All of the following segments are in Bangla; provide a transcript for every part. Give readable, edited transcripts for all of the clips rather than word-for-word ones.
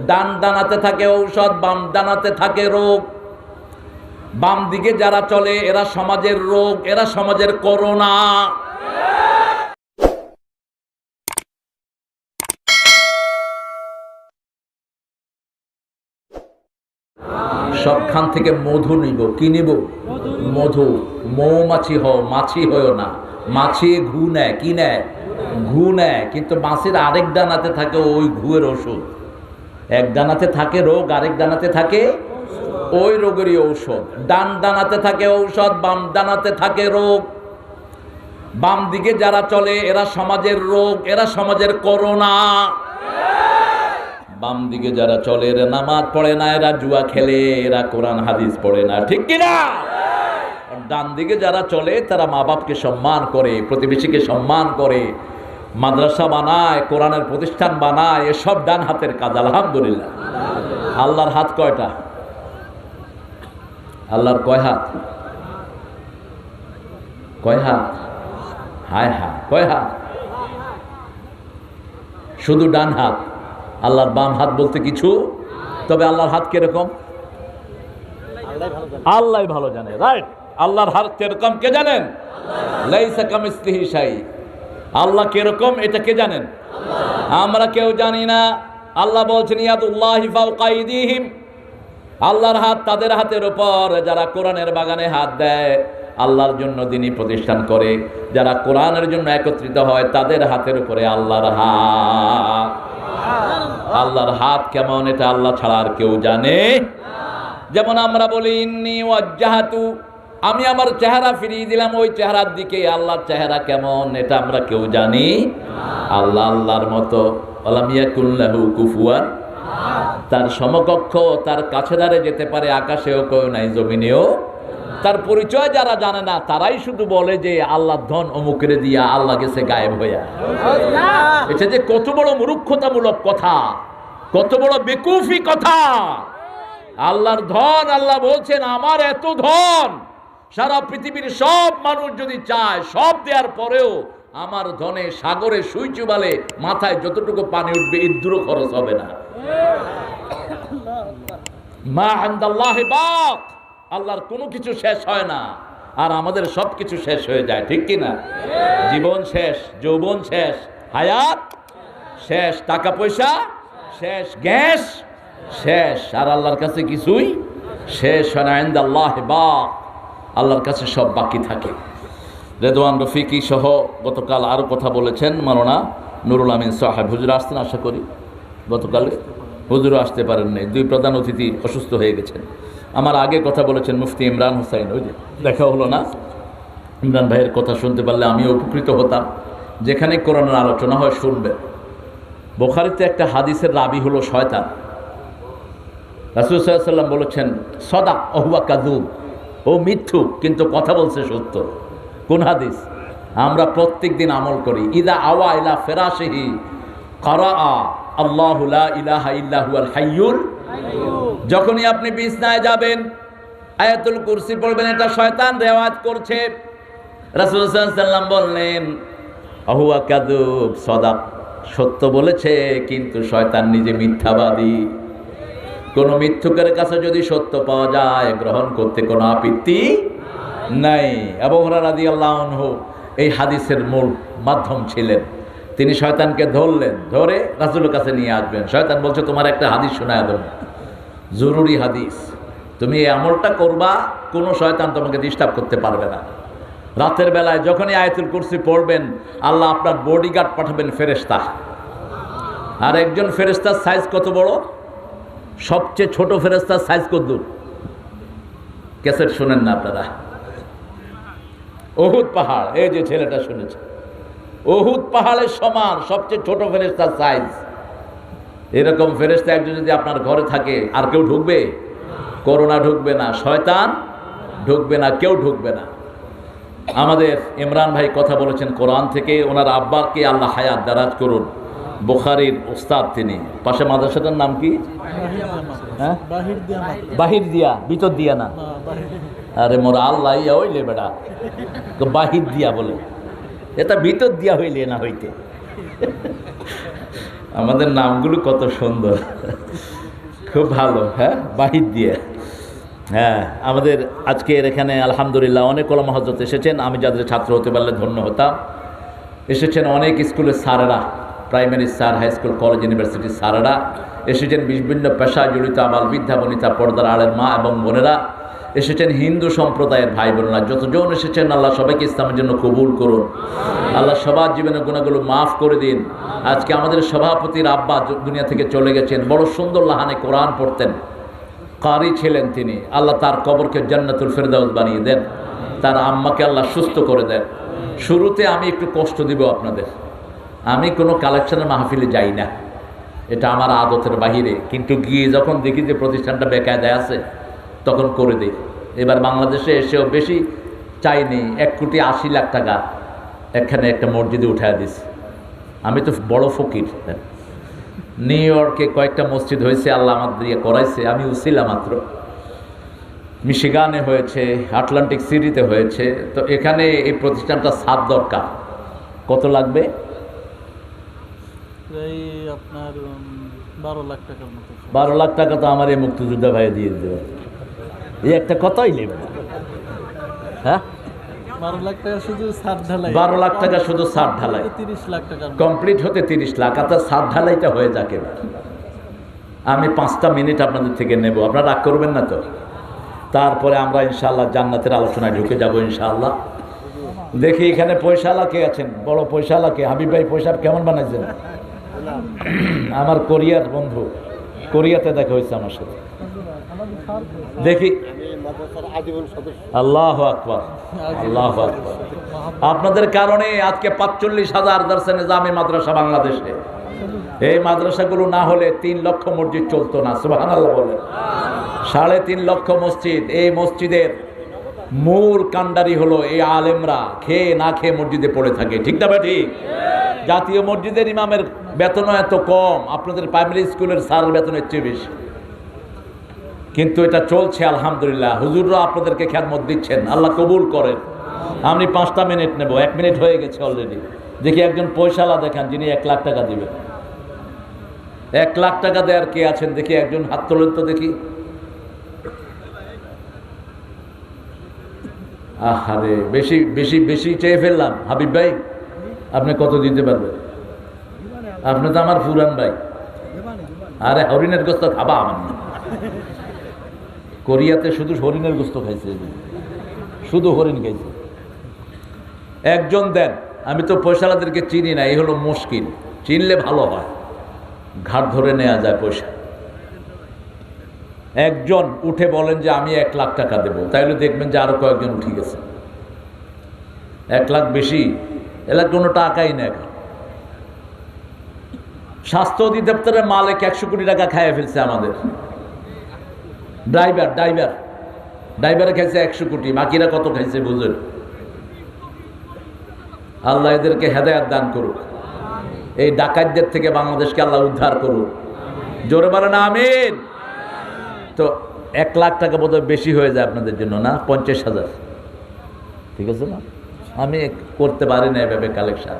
ডান ডানাতে থাকে ঔষধ, বাম ডানাতে থাকে রোগ। বাম দিকে যারা চলে এরা সমাজের রোগ, এরা সমাজের করোনা। সবখান থেকে মধু নিব। কি নিব? মধু। মৌমাছি হও, মাছি হও না। মাছি ঘু নেয়। কি নেয়? ঘু নেয়। কিন্তু মাছির আরেক ডানাতে থাকে ওই ঘুয়ের ওষুধ। এক ডানাতে থাকে রোগ, আরেক ডানাতে থাকে ওই রোগেরই ঔষধ। ডান ডানাতে থাকে ঔষধ, বাম ডানাতে থাকে রোগ। বাম দিকে যারা চলে এরা সমাজের রোগ, এরা সমাজের করোনা। বাম দিকে যারা চলে এরা নামাজ পড়ে না, এরা জুয়া খেলে, এরা কোরআন হাদিস পড়ে না। ঠিক কিনা? ডান দিকে যারা চলে তারা মা বাপকে সম্মান করে, প্রতিবেশীকে সম্মান করে, মাদ্রাসা বানায়, কোরআনের প্রতিষ্ঠান বানায়। এসব ডান হাতের কাজ। আলহামদুলিল্লাহ। আল্লাহর হাত কয়টা? আল্লাহর কয় হাত? কয় হাত? হায় হায়, কয় হাত? শুধু ডান হাত। আল্লাহর বাম হাত বলতে কিছু। তবে আল্লাহর হাত কিরকম আল্লাহ ভালো জানে। রাইট। আল্লাহর হাত কিরকম কে জানেন? লাইসা কামিসলিহি শাই। আল্লাহ কিরকম এটা কে জানেন? আমরা কেউ জানি না। আল্লাহ বলছেন ইয়াদুল্লাহি ফাওকা আইদিহিম। আল্লাহর হাত তাদের হাতের উপর যারা কোরআনের বাগানে হাত দেয়, আল্লাহর জন্য দিনী প্রতিষ্ঠান করে, যারা কোরআনের জন্য একত্রিত হয়, তাদের হাতের উপরে আল্লাহর হাত। আল্লাহর হাত কেমন এটা আল্লাহ ছাড়া আর কেউ জানে। যেমন আমরা বলি ইন্নী ওয়াজ্জাহাতু, আমি আমার চেহারা ফিরিয়ে দিলাম ওই চেহারার দিকে। আল্লাহর চেহারা কেমন এটা আমরা কেউ জানি? আল্লাহ আল্লাহর মতো। আলাম ইয়াকুল লাহু কুফুয়ান, তার সমকক্ষ, তার কাছে ধারে যেতে পারে, আকাশেও কেউ নাই, জমিনেও। তার পরিচয় যারা জানে না তারাই শুধু বলে যে আল্লাহর ধন অমুকের দিয়া, আল্লাহ গেছে গায়েব হইয়া। এটা যে কত বড় মূর্খতামূলক কথা, কত বড় বেকুফি কথা। আল্লাহর ধন, আল্লাহ বলছেন আমার এত ধন, সারা পৃথিবীর সব মানুষ যদি চায়, সব দেওয়ার পরেও আমার ধনে সাগরে সুই চুবালে মাথায় যতটুকু পানি উঠবে ইদ্দুরও খরচ হবে না। মা ইনদাল্লাহি বাক, আল্লাহর কোনো কিছু শেষ হয় না, আর আমাদের সব কিছু শেষ হয়ে যায়। ঠিক কিনা? জীবন শেষ, যৌবন শেষ, হায়াত শেষ, টাকা পয়সা শেষ, গ্যাস শেষ, আর আল্লাহর কাছে কিছুই শেষ হয় না। ইনদাল্লাহি বাক, আল্লাহর কাছে সব বাকি থাকে। রেদওয়ান রফিকি সহ গতকাল আরও কথা বলেছেন মাওলানা নুরুল আমিন সাহেব। হুজুর আসতেন আশা করি। গতকালে হুজুরও আসতে পারেন নাই, দুই প্রধান অতিথি অসুস্থ হয়ে গেছেন। আমার আগে কথা বলেছেন মুফতি ইমরান হুসাইন, ওই যে দেখা হলো না। ইমরান ভাইয়ের কথা শুনতে পারলে আমিও উপকৃত হতাম। যেখানে কোরআনের আলোচনা হয় শুনবেন। বুখারীতে একটা হাদিসের রাবি হলো শয়তান। রাসূল সাল্লাল্লাহু আলাইহি ওয়াসাল্লাম বলেছেন সাদাক ওয়া কাযুব, ও মিথ্যুক কিন্তু কথা বলছে সত্য। কোন হাদিস? আমরা প্রত্যেক দিন আমল করি। ইদা আওয়া ইলা ফিরাশিহি ক্বারা আল্লাহু লা ইলাহা ইল্লা হুয়াল হাইয়ুল, যখনই আপনি বিছনায় যাবেন আয়াতুল কুরসি পড়বেন। এটা শয়তান রেওয়ায়াত করছে। রাসূল সাল্লাল্লাহু আলাইহি ওয়াসাল্লাম বললেন হুয়া কাযুব, সাদাক, সত্য বলেছে কিন্তু শয়তান নিজে মিথ্যাবাদী। কোন মিথ্যুকের কাছে যদি সত্য পাওয়া যায় গ্রহণ করতে কোনো আপত্তি নাই। আবু হুরায়রা রাদিয়াল্লাহু আনহু এই হাদিসের মূল মাধ্যম ছিলেন। তিনি শয়তানকে ধরলেন, ধরে রাসূলের কাছে নিয়ে আসবেন। শয়তান বলছে তোমার একটা হাদিস শোনায় দেব, জরুরি হাদিস, তুমি এই আমলটা করবা, কোনো শয়তান তোমাকে ডিস্টার্ব করতে পারবে না। রাতের বেলায় যখনই আয়াতুল কুরসি পড়বেন আল্লাহ আপনার বডিগার্ড পাঠাবেন ফেরেশতা। আর একজন ফেরেশতার সাইজ কত বড়? সবচেয়ে ছোট ফেরেশতার সাইজ কত? ক্যাসেট শোনেন না আপনারা? উহুদ পাহাড়, এই যে ছেলেটা শুনেছে, উহুদ পাহাড়ের সমান সবচেয়ে ছোট ফেরেশতার সাইজ। এরকম ফেরেশতা একজন যদি আপনার ঘরে থাকে আর কেউ ঢুকবে? করোনা ঢুকবে না, শয়তান ঢুকবে না, কেউ ঢুকবে না। আমাদের ইমরান ভাই কথা বলেছেন কোরআন থেকে। ওনার আব্বাকে আল্লাহ হায়াত দারাজ করুন। বুখারীর উস্তাদ তিনি। পাশে মাদ্রাসাটার নাম কি? হ্যাঁ, বাহির দিয়া, ভিতর দিয়া না। আরে মোরা আল্লাহ ইয়া হইলে বেটা, বাহির দিয়া বলে, এটা ভিতর দিয়া হইলে না হইতে। আমাদের নামগুলো কত সুন্দর, খুব ভালো। হ্যাঁ, বাহির দিয়ে। হ্যাঁ, আমাদের আজকের এখানে আলহামদুলিল্লাহ অনেক ওলামা হযরত এসেছেন। আমি যাদের ছাত্র হতে পারলে ধন্য হতাম। এসেছেন অনেক স্কুলের স্যারেরা, primary sir, high school, college, ইউনিভার্সিটির স্যারেরা এসেছেন। বিভিন্ন পেশায় জড়িত আবাল বৃদ্ধা বনিতা, পর্দার আড়ের মা এবং বোনেরা এসেছেন, হিন্দু সম্প্রদায়ের ভাই বোনেরা যতজন এসেছেন, আল্লাহ সবাইকে ইসলামের জন্য কবুল করুন। আল্লাহ সবার জীবনের গুনাহগুলো মাফ করে দিন। আজকে আমাদের সভাপতির আব্বা দুনিয়া থেকে চলে গেছেন, বড় সুন্দর লাহানে কোরআন পড়তেন, কারি ছিলেন তিনি। আল্লাহ তার কবরকে জান্নাতুল ফেরদাউস বানিয়ে দেন, তার আম্মাকে আল্লাহ সুস্থ করে দেন। শুরুতে আমি একটু কষ্ট দিব আপনাদের, আমি কোনো কালেকশনের মাহফিলে যাই না, এটা আমার আদতের বাহিরে, কিন্তু গিয়ে যখন দেখি যে প্রতিষ্ঠানটা বেকায়দায় আছে তখন করে দিই। এবার বাংলাদেশে এসেও বেশি চাইনি, 1,80,00,000 টাকা এখানে একটা মসজিদে উঠায় দিছি। আমি তো বড় ফকির। নিউ ইয়র্কে কয়েকটা মসজিদ হয়েছে, আল্লাহ আমার দিয়ে করাইছে, আমি উছিলা মাত্র। মিশিগানে হয়েছে, আটলান্টিক সিটিতে হয়েছে। তো এখানে এই প্রতিষ্ঠানটা ছাদ দরকার। কত লাগবে? আপনার 12 লাখ টাকার মতো। 12 লাখ টাকা তো আমার এই মুক্তিযোদ্ধা ভাই দিয়ে দেবে। এই একটা কথাই নেব। হ্যাঁ, 12 লাখ টাকা শুধু ছাদ ঢালাই। 12 লাখ টাকা শুধু ছাদ ঢালাই, 30 লাখ টাকা কমপ্লিট হতে 30 লাখ। আর ছাদ ঢালাইটা হয়ে যাক। এবার আমি 5টা মিনিট আপনাদের থেকে নেব, আপনারা রাগ করবেন না তো? তারপরে আমরা ইনশাআল্লাহ জান্নাতের আলোচনায় ঢুকে যাব ইনশাআল্লাহ। দেখি এখানে পয়সাওয়ালা কে আছেন, বড় পয়সাওয়ালা কে? হাবিব ভাই পয়সা কেমন বানাইছেন? আমার কোরিয়ার বন্ধু, কোরিয়াতে দেখা হয়েছে আমার সাথে। দেখি, আল্লাহু আকবার, আল্লাহু আকবার। আপনাদের কারণে আজকে 45,000 দরসে নিজামী মাদ্রাসা বাংলাদেশে। এই মাদ্রাসাগুলো না হলে 3 লক্ষ মসজিদ চলতো না। সুবহানাল্লাহ বলেন। 3.5 লক্ষ মসজিদ। এই মসজিদের মূল কাণ্ডারি হলো এই আলেমরা, খেয়ে না খেয়ে মসজিদে পড়ে থাকে। ঠিক না ভাই? ঠিক। জাতীয় মসজিদের ইমামের বেতনও এত কম, আপনাদের প্রাইমারি স্কুলের স্যারের বেতনের চেয়ে বেশি, কিন্তু এটা চলছে আলহামদুলিল্লাহ। হুজুররা আপনাদেরকে খেদমত দিচ্ছেন, আল্লাহ কবুল করেন। আমি 5টা মিনিট নেব, 1 মিনিট হয়ে গেছে অলরেডি। দেখি একজন পয়সাওয়ালা দেখান যিনি 1 লাখ টাকা দিবেন। 1 লাখ টাকা দেওয়ার কে আছেন দেখি? একজন হাত তোলেন তো দেখি। আহারে, বেশি বেশি বেশি চেয়ে ফেললাম। হাবিব ভাই, আপনি কত দিতে পারবেন? আপনি তো আমার পুরান ভাই। আরে হরিণের গোস্ত খাবা আমার না। কোরিয়াতে শুধু হরিণের গোস্ত খাইছে, শুধু হরিণ খাইছে। একজন দেন। আমি তো পয়সাওয়ালাদেরকে চিনি না, এই হলো মুশকিল। চিনলে ভালো হয়, ঘাট ধরে নেওয়া যায় পয়সা। একজন উঠে বলেন যে আমি 1 লাখ টাকা দেবো, তাইলে দেখবেন যে আরো কয়েকজন উঠে গেছে। 1 লাখ বেশি, এলাকা কোনো টাকাই নেই। স্বাস্থ্য অধিদপ্তরের মালিক 100 কোটি টাকা খাইয়ে ফেলছে আমাদের। ড্রাইভারে খাইছে 100 কোটি, বাকিরা কত খাইছে বুঝলেন? আল্লাহ এদেরকে হেদায়েত দান করুক, এই ডাকাতদের থেকে বাংলাদেশকে আল্লাহ উদ্ধার করুক। জোরে বলেন আমিন। তো 1 লাখ টাকা বোধহয় বেশি হয়ে যায় আপনাদের জন্য, না? 50,000, ঠিক আছে না? আমি করতে পারি না এভাবে কালেকশন।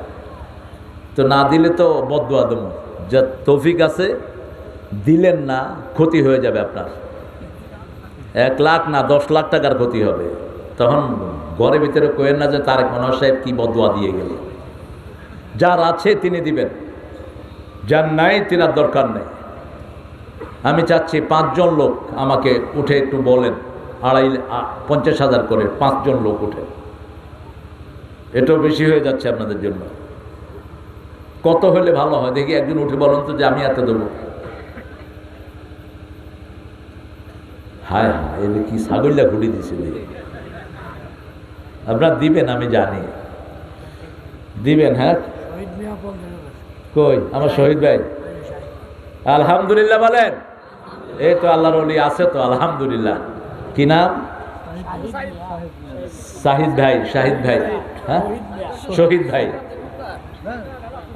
তো না দিলে তো বদদুয়া দেবো। যা তৌফিক আছে দিলেন না, ক্ষতি হয়ে যাবে আপনার। 1 লাখ না 10 লাখ টাকার ক্ষতি হবে। তখন ঘরের ভিতরে কোয়েন না যে তারেক মনোহর সাহেব কি বদদুয়া দিয়ে গেল। যার আছে তিনি দিবেন, যার নাই তিনার দরকার নেই। আমি চাচ্ছি 5 জন লোক আমাকে উঠে একটু বলেন, 50,000 করে 5 জন লোক উঠে। এটাও বেশি হয়ে যাচ্ছে আপনাদের জন্য। কত হলে ভালো হয় দেখি? একজন উঠে বলেন তো যে আমি এত দেবো। হায় হায়, এদের কি ছাগলটা ঘুরে দিছে। আপনারা দিবেন, আমি জানি দিবেন। হ্যাঁ, কই আমার শহীদ ভাই? আলহামদুলিল্লাহ বলেন। এই তো আল্লাহর ওলি আছে তো, আলহামদুলিল্লাহ। কি নাম? শাহিদ ভাই। শাহিদ ভাই, হ্যাঁ, শহীদ ভাই,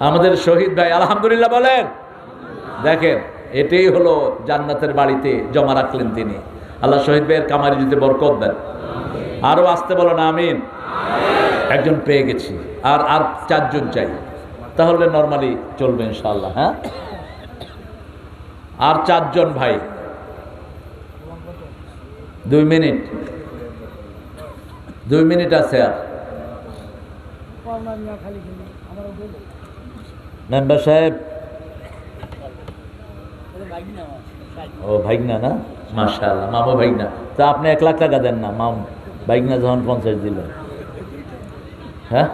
আমাদের শহীদ ভাই। আলহামদুলিল্লাহ বলেন। দেখেন, এটাই হলো জান্নাতের বাড়িতে জমা রাখলেন তিনি। আল্লাহ শহীদ ভাইয়ের কামারি যদি বরকত দেন। আরো আসতে বলেন আমিন। একজন পেয়ে গেছি, আর 4 জন চাই, তাহলে নর্মালি চলবে ইনশাআল্লাহ। হ্যাঁ, আর 4 জন ভাই, 2 মিনিট, 2 মিনিট আছে। আর মেম্বার সাহেব, ও ভাইগনা না, মাশাআল্লাহ, মামা ভাইগনা। তা আপনি 1 লাখ টাকা দেন না, মাম ভাইগনা যখন 50 দিলেন। হ্যাঁ,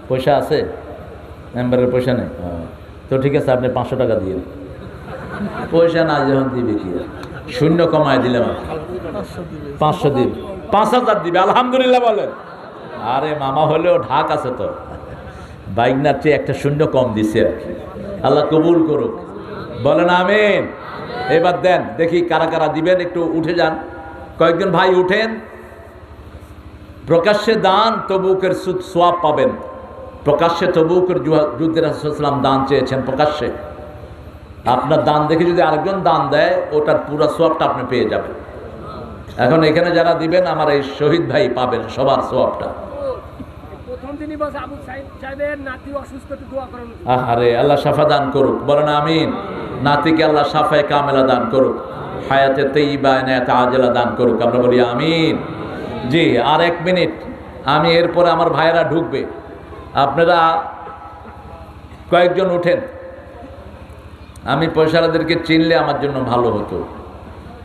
পয়সা আছে? মেম্বারের পয়সা নেই? তো ঠিক আছে, আপনি 500 টাকা দিয়ে, পয়সা না যখন দিবে কি আর, শূন্য কমায় দিলাম। 500 দিবে, 5000 দিবে, আলহামদুলিল্লাহ বলেন। আরে মামা হলেও ঢাক আছে তো, বাইকনার চেয়ে একটা শূন্য কম দিছে আর কি। আল্লাহ কবুল করুক, বলেন আমিন। এবার দেন দেখি কারা কারা দিবেন, একটু উঠে যান, কয়েকজন ভাই উঠেন। প্রকাশ্যে দান, তবুকের সোয়াব পাবেন। প্রকাশ্যে তবুকের যুদ্ধে রাসূলুল্লাহ সাল্লাল্লাহু আলাইহি ওয়াসাল্লাম দান চেয়েছেন প্রকাশ্যে। আপনার দান দেখে যদি আরেকজন দান দেয়, ওটার পুরো সোয়াবটা আপনি পেয়ে যাবেন। এখন এখানে যারা দিবেন, আমার এই শহীদ ভাই পাবেন সবার সোয়াবটা। আরে আল্লাহ শাফা দান করুক, বলেন আমিন। নাতিকে আল্লাহ শাফায়ে কামেলা দান করুক, হায়াতে তাইয়্যিবা ইনায়াতে আজেলা দান করুক, আমরা বলি আমিন। জি, আর 1 মিনিট, আমি এরপরে আমার ভাইয়েরা ঢুকবে। আপনারা কয়েকজন উঠেন, আমি পয়সালাদেরকে চিনলে আমার জন্য ভালো হতো,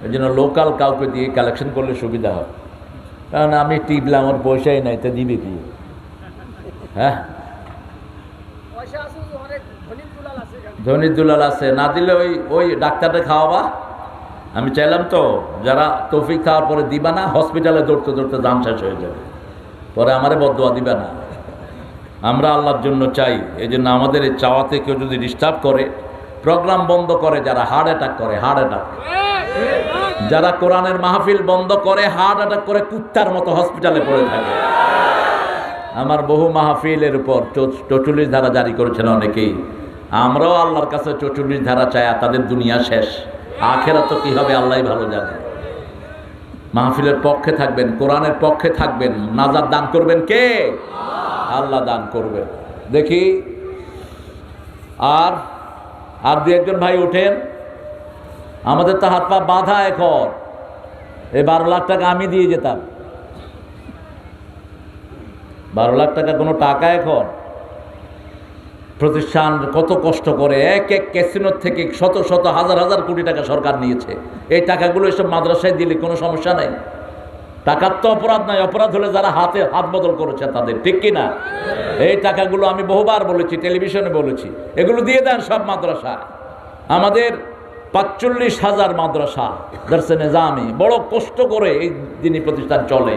এই জন্য লোকাল কাউকে দিয়ে কালেকশন করলে সুবিধা হয়। কারণ আমি টিপলাম, আমার পয়সাই নাই, তা দিবে কি? হ্যাঁ, ধনির দুলাল আছে, না দিলে ওই ডাক্তারটা খাওয়াবা। আমি চাইলাম তো, যারা তৌফিক খাওয়ার পরে দিবা না, হসপিটালে দৌড়তে দৌড়তে দাম শেষ হয়ে যাবে, পরে আমারে বদদোয়া দিবা না। আমরা আল্লাহর জন্য চাই, এই জন্য আমাদের এই চাওয়াতে কেউ যদি ডিস্টার্ব করে, প্রোগ্রাম বন্ধ করে, যারা হার্ট অ্যাটাক করে, হার্ট অ্যাটাক, যারা কোরআনের মাহফিল বন্ধ করে, হার্ট অ্যাটাক করে কুত্তার মতো হসপিটালে পড়ে থাকে। আমার বহু মাহফিলের উপর 44 ধারা জারি করেছেন অনেকেই। আমরাও আল্লাহর কাছে 44 ধারা চাই, তাদের দুনিয়া শেষ, আখেরাত তো কি হবে আল্লাহই ভালো জানে। মাহফিলের পক্ষে থাকবেন, কোরআনের পক্ষে থাকবেন, নাজাত দান করবেন কে? আল্লাহ দান করবেন। দেখি আর 2-1 ভাই ওঠেন। আমাদের তো হাত পা বাঁধা এখন, এই 12 লাখ টাকা আমি দিয়ে যেতাম। 12 লাখ টাকা কোনো টাকা এখন? প্রতিষ্ঠান কত কষ্ট করে এক ক্যাসিনোর থেকে শত শত হাজার হাজার কোটি টাকা সরকার নিয়েছে। এই টাকাগুলো এসব মাদ্রাসায় দিলে কোনো সমস্যা নেই। টাকার তো অপরাধ নাই, অপরাধ হলে যারা হাত বদল করেছে তাদের, ঠিক কিনা? এই টাকাগুলো আমি বহুবার বলেছি, টেলিভিশনে বলেছি, এগুলো দিয়ে দেন সব মাদ্রাসা। আমাদের 45,000 মাদ্রাসা দরসে নিজামি, বড় কষ্ট করে এই দিনী প্রতিষ্ঠান চলে।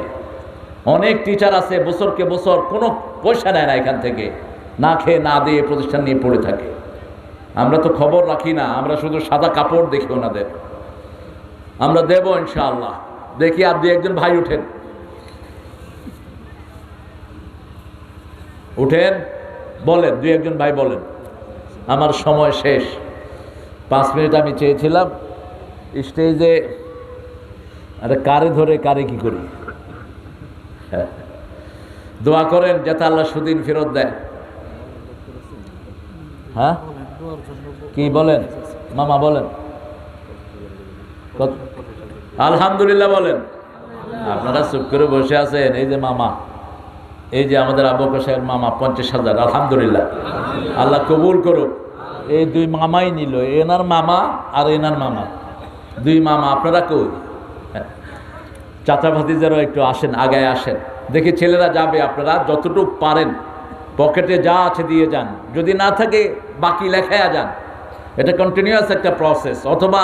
অনেক টিচার আছে বছরকে বছর কোনো পয়সা নেয় না এখান থেকে, না খেয়ে না দিয়ে প্রতিষ্ঠান নিয়ে পড়ে থাকে। আমরা তো খবর রাখি না, আমরা শুধু সাদা কাপড় দেখি ওনাদের। আমরা দেব ইনশাআল্লাহ। দেখি আর 2-1 ভাই উঠেন, উঠেন, বলেন 2-1 ভাই বলেন। আমার সময় শেষ, 5 মিনিট আমি চেয়েছিলাম স্টেজে। আরে কারে ধরে কারে কি করি? হ্যাঁ, দোয়া করেন যাতে আল্লাহ সুদিন ফেরত দেয়। হ্যাঁ, কি বলেন মামা, বলেন আলহামদুলিল্লাহ বলেন। আপনারা চুপ করে বসে আছেন। এই যে মামা, এই যে আমাদের আবু বকর সাহেব মামা, 50,000, আলহামদুলিল্লাহ, আল্লাহ কবুল করুক। এই 2 মামাই নিল, এনার মামা আর এনার মামা, 2 মামা। আপনারা কই? চাচা ভাতিজারও একটু আসেন, আগায় আসেন। দেখি ছেলেরা যাবে, আপনারা যতটুকু পারেন পকেটে যা আছে দিয়ে যান, যদি না থাকে বাকি লেখায়া যান। এটা কন্টিনিউয়াস একটা প্রসেস। অথবা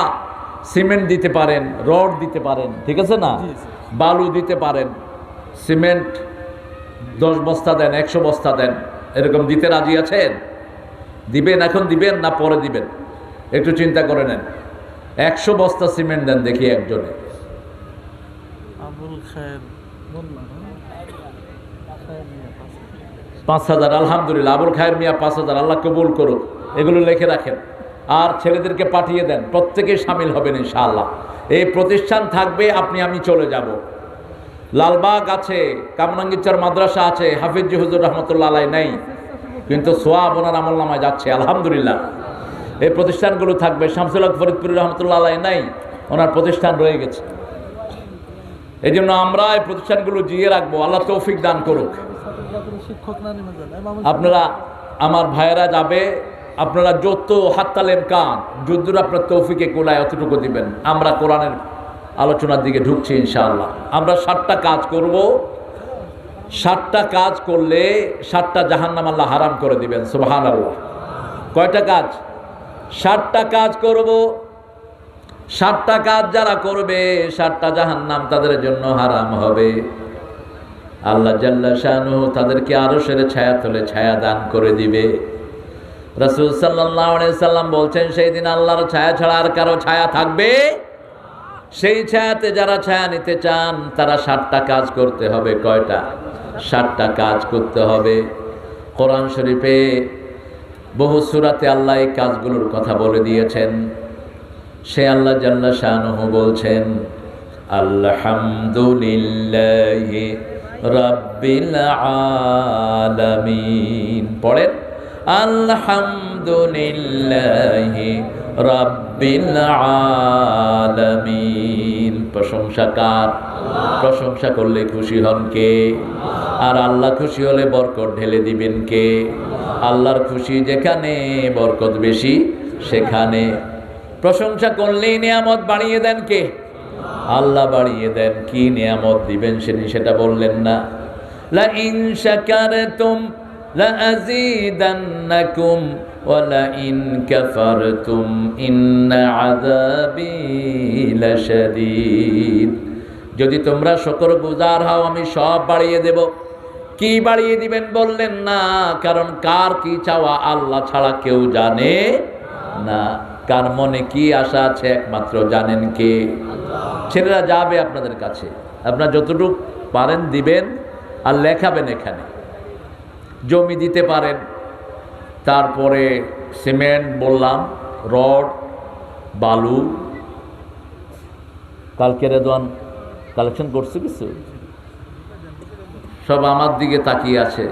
সিমেন্ট দিতে পারেন, রড দিতে পারেন, ঠিক আছে না, বালু দিতে পারেন। সিমেন্ট 10 বস্তা দেন, 100 বস্তা দেন, এরকম দিতে রাজি আছেন? দিবেন, এখন দিবেন না পরে দিবেন? একটু চিন্তা করে নেন। 100 বস্তা সিমেন্ট দেন দেখি একজনে। 5,000, আলহামদুলিল্লাহ। আবুল খায়ের মিয়া 5,000, আল্লাহ কবুল করুক। এগুলো লিখে রাখেন আর ছেলেদেরকে পাঠিয়ে দেন, প্রত্যেকেই সামিল হবেন ইনশাআল্লাহ। এই প্রতিষ্ঠান থাকবে, আপনি আমি চলে যাব। লালবাগ আছে, কামরাঙ্গীরচর মাদ্রাসা আছে, হাফিজ হুজুর রহমতুল্লাহ আলাই নেই, কিন্তু সোয়াব ওনার আমলনামায় যাচ্ছে, আলহামদুলিল্লাহ। এই প্রতিষ্ঠানগুলো থাকবে। শামসুল হক ফরিদপুর রহমতুল্লাহ আলাইহ নাই, ওনার প্রতিষ্ঠান রয়ে গেছে। এই জন্য আমরা এই প্রতিষ্ঠানগুলো জিয়ে রাখবো। আল্লাহ তৌফিক দান করুক। শিক্ষক না নেমে যান আপনারা আমার ভাইয়েরা যাবে, আপনারা যত হাত্তালেম কান যদ্দুর আপনার তৌফিকে কোলায় অতটুকু দিবেন। আমরা কোরআনের আলোচনার দিকে ঢুকছি ইনশাআল্লাহ। আমরা 7টা কাজ করব। 7টা কাজ করলে 7টা জাহান্নাম আল্লাহ হারাম করে দিবেন। সুবহানাল্লাহ। কয়টা কাজ? 7টা কাজ করব। 7টা কাজ যারা করবে 7টা জাহান্নাম তাদের জন্য হারাম হবে। আল্লাহ জাল্লা শানুহু তাদেরকে আরশের ছায়া তলে ছায়া দান করে দিবে। রাসূল সাল্লাল্লাহু আলাইহি সাল্লাম বলছেন, সেই দিন আল্লাহর ছায়া ছাড়া আর কারো ছায়া থাকবে? সেই ছায়াতে যারা ছায়া নিতে চান তারা 7টা কাজ করতে হবে। কয়টা? 7টা কাজ করতে হবে। কোরআন শরীফে বহু সূরাতে আল্লাহ এই কাজগুলোর কথা বলে দিয়েছেন। সে আল্লাহ জাল্লা শানুহু বলছেন, আলহামদুলিল্লাহি রাব্বিল আলামিন। পড়েন, আলহামদুলিল্লাহি রাব্বিল আলামিন। প্রশংসা কার? প্রশংসা করলে খুশি হন কে? আর আল্লাহ খুশি হলে বরকত ঢেলে দিবেন কে? আল্লাহর খুশি যেখানে বরকত বেশি সেখানে। প্রশংসা করলেই নিয়ামত বাড়িয়ে দেন কে? আল্লাহ বাড়িয়ে দেন। কি নিয়ামত দিবেন সেটা বললেন না? লা ইন শাকারতুম লা আযীদান্নাকুম ওয়া লা ইন কাফারতুম ইন্না আযাবি লাশাদীদ। যদি তোমরা শুকরগুজার হও আমি সব বাড়িয়ে দেব। কি বাড়িয়ে দিবেন বললেন না, কারণ কার কি চাওয়া আল্লাহ ছাড়া কেউ জানে না। কার মনে কি আশা আছে একমাত্র জানেন কে? ছেলেরা যাবে আপনাদের কাছে, আপনারা যতটুকু পারেন দিবেন আর লেখাবেন। এখানে জমি দিতে পারেন, তারপরে সিমেন্ট বললাম, রড, বালু। কালকে রেদওয়ান কালেকশন করছে কিছু, সব আমার দিকে তাকিয়ে আছে।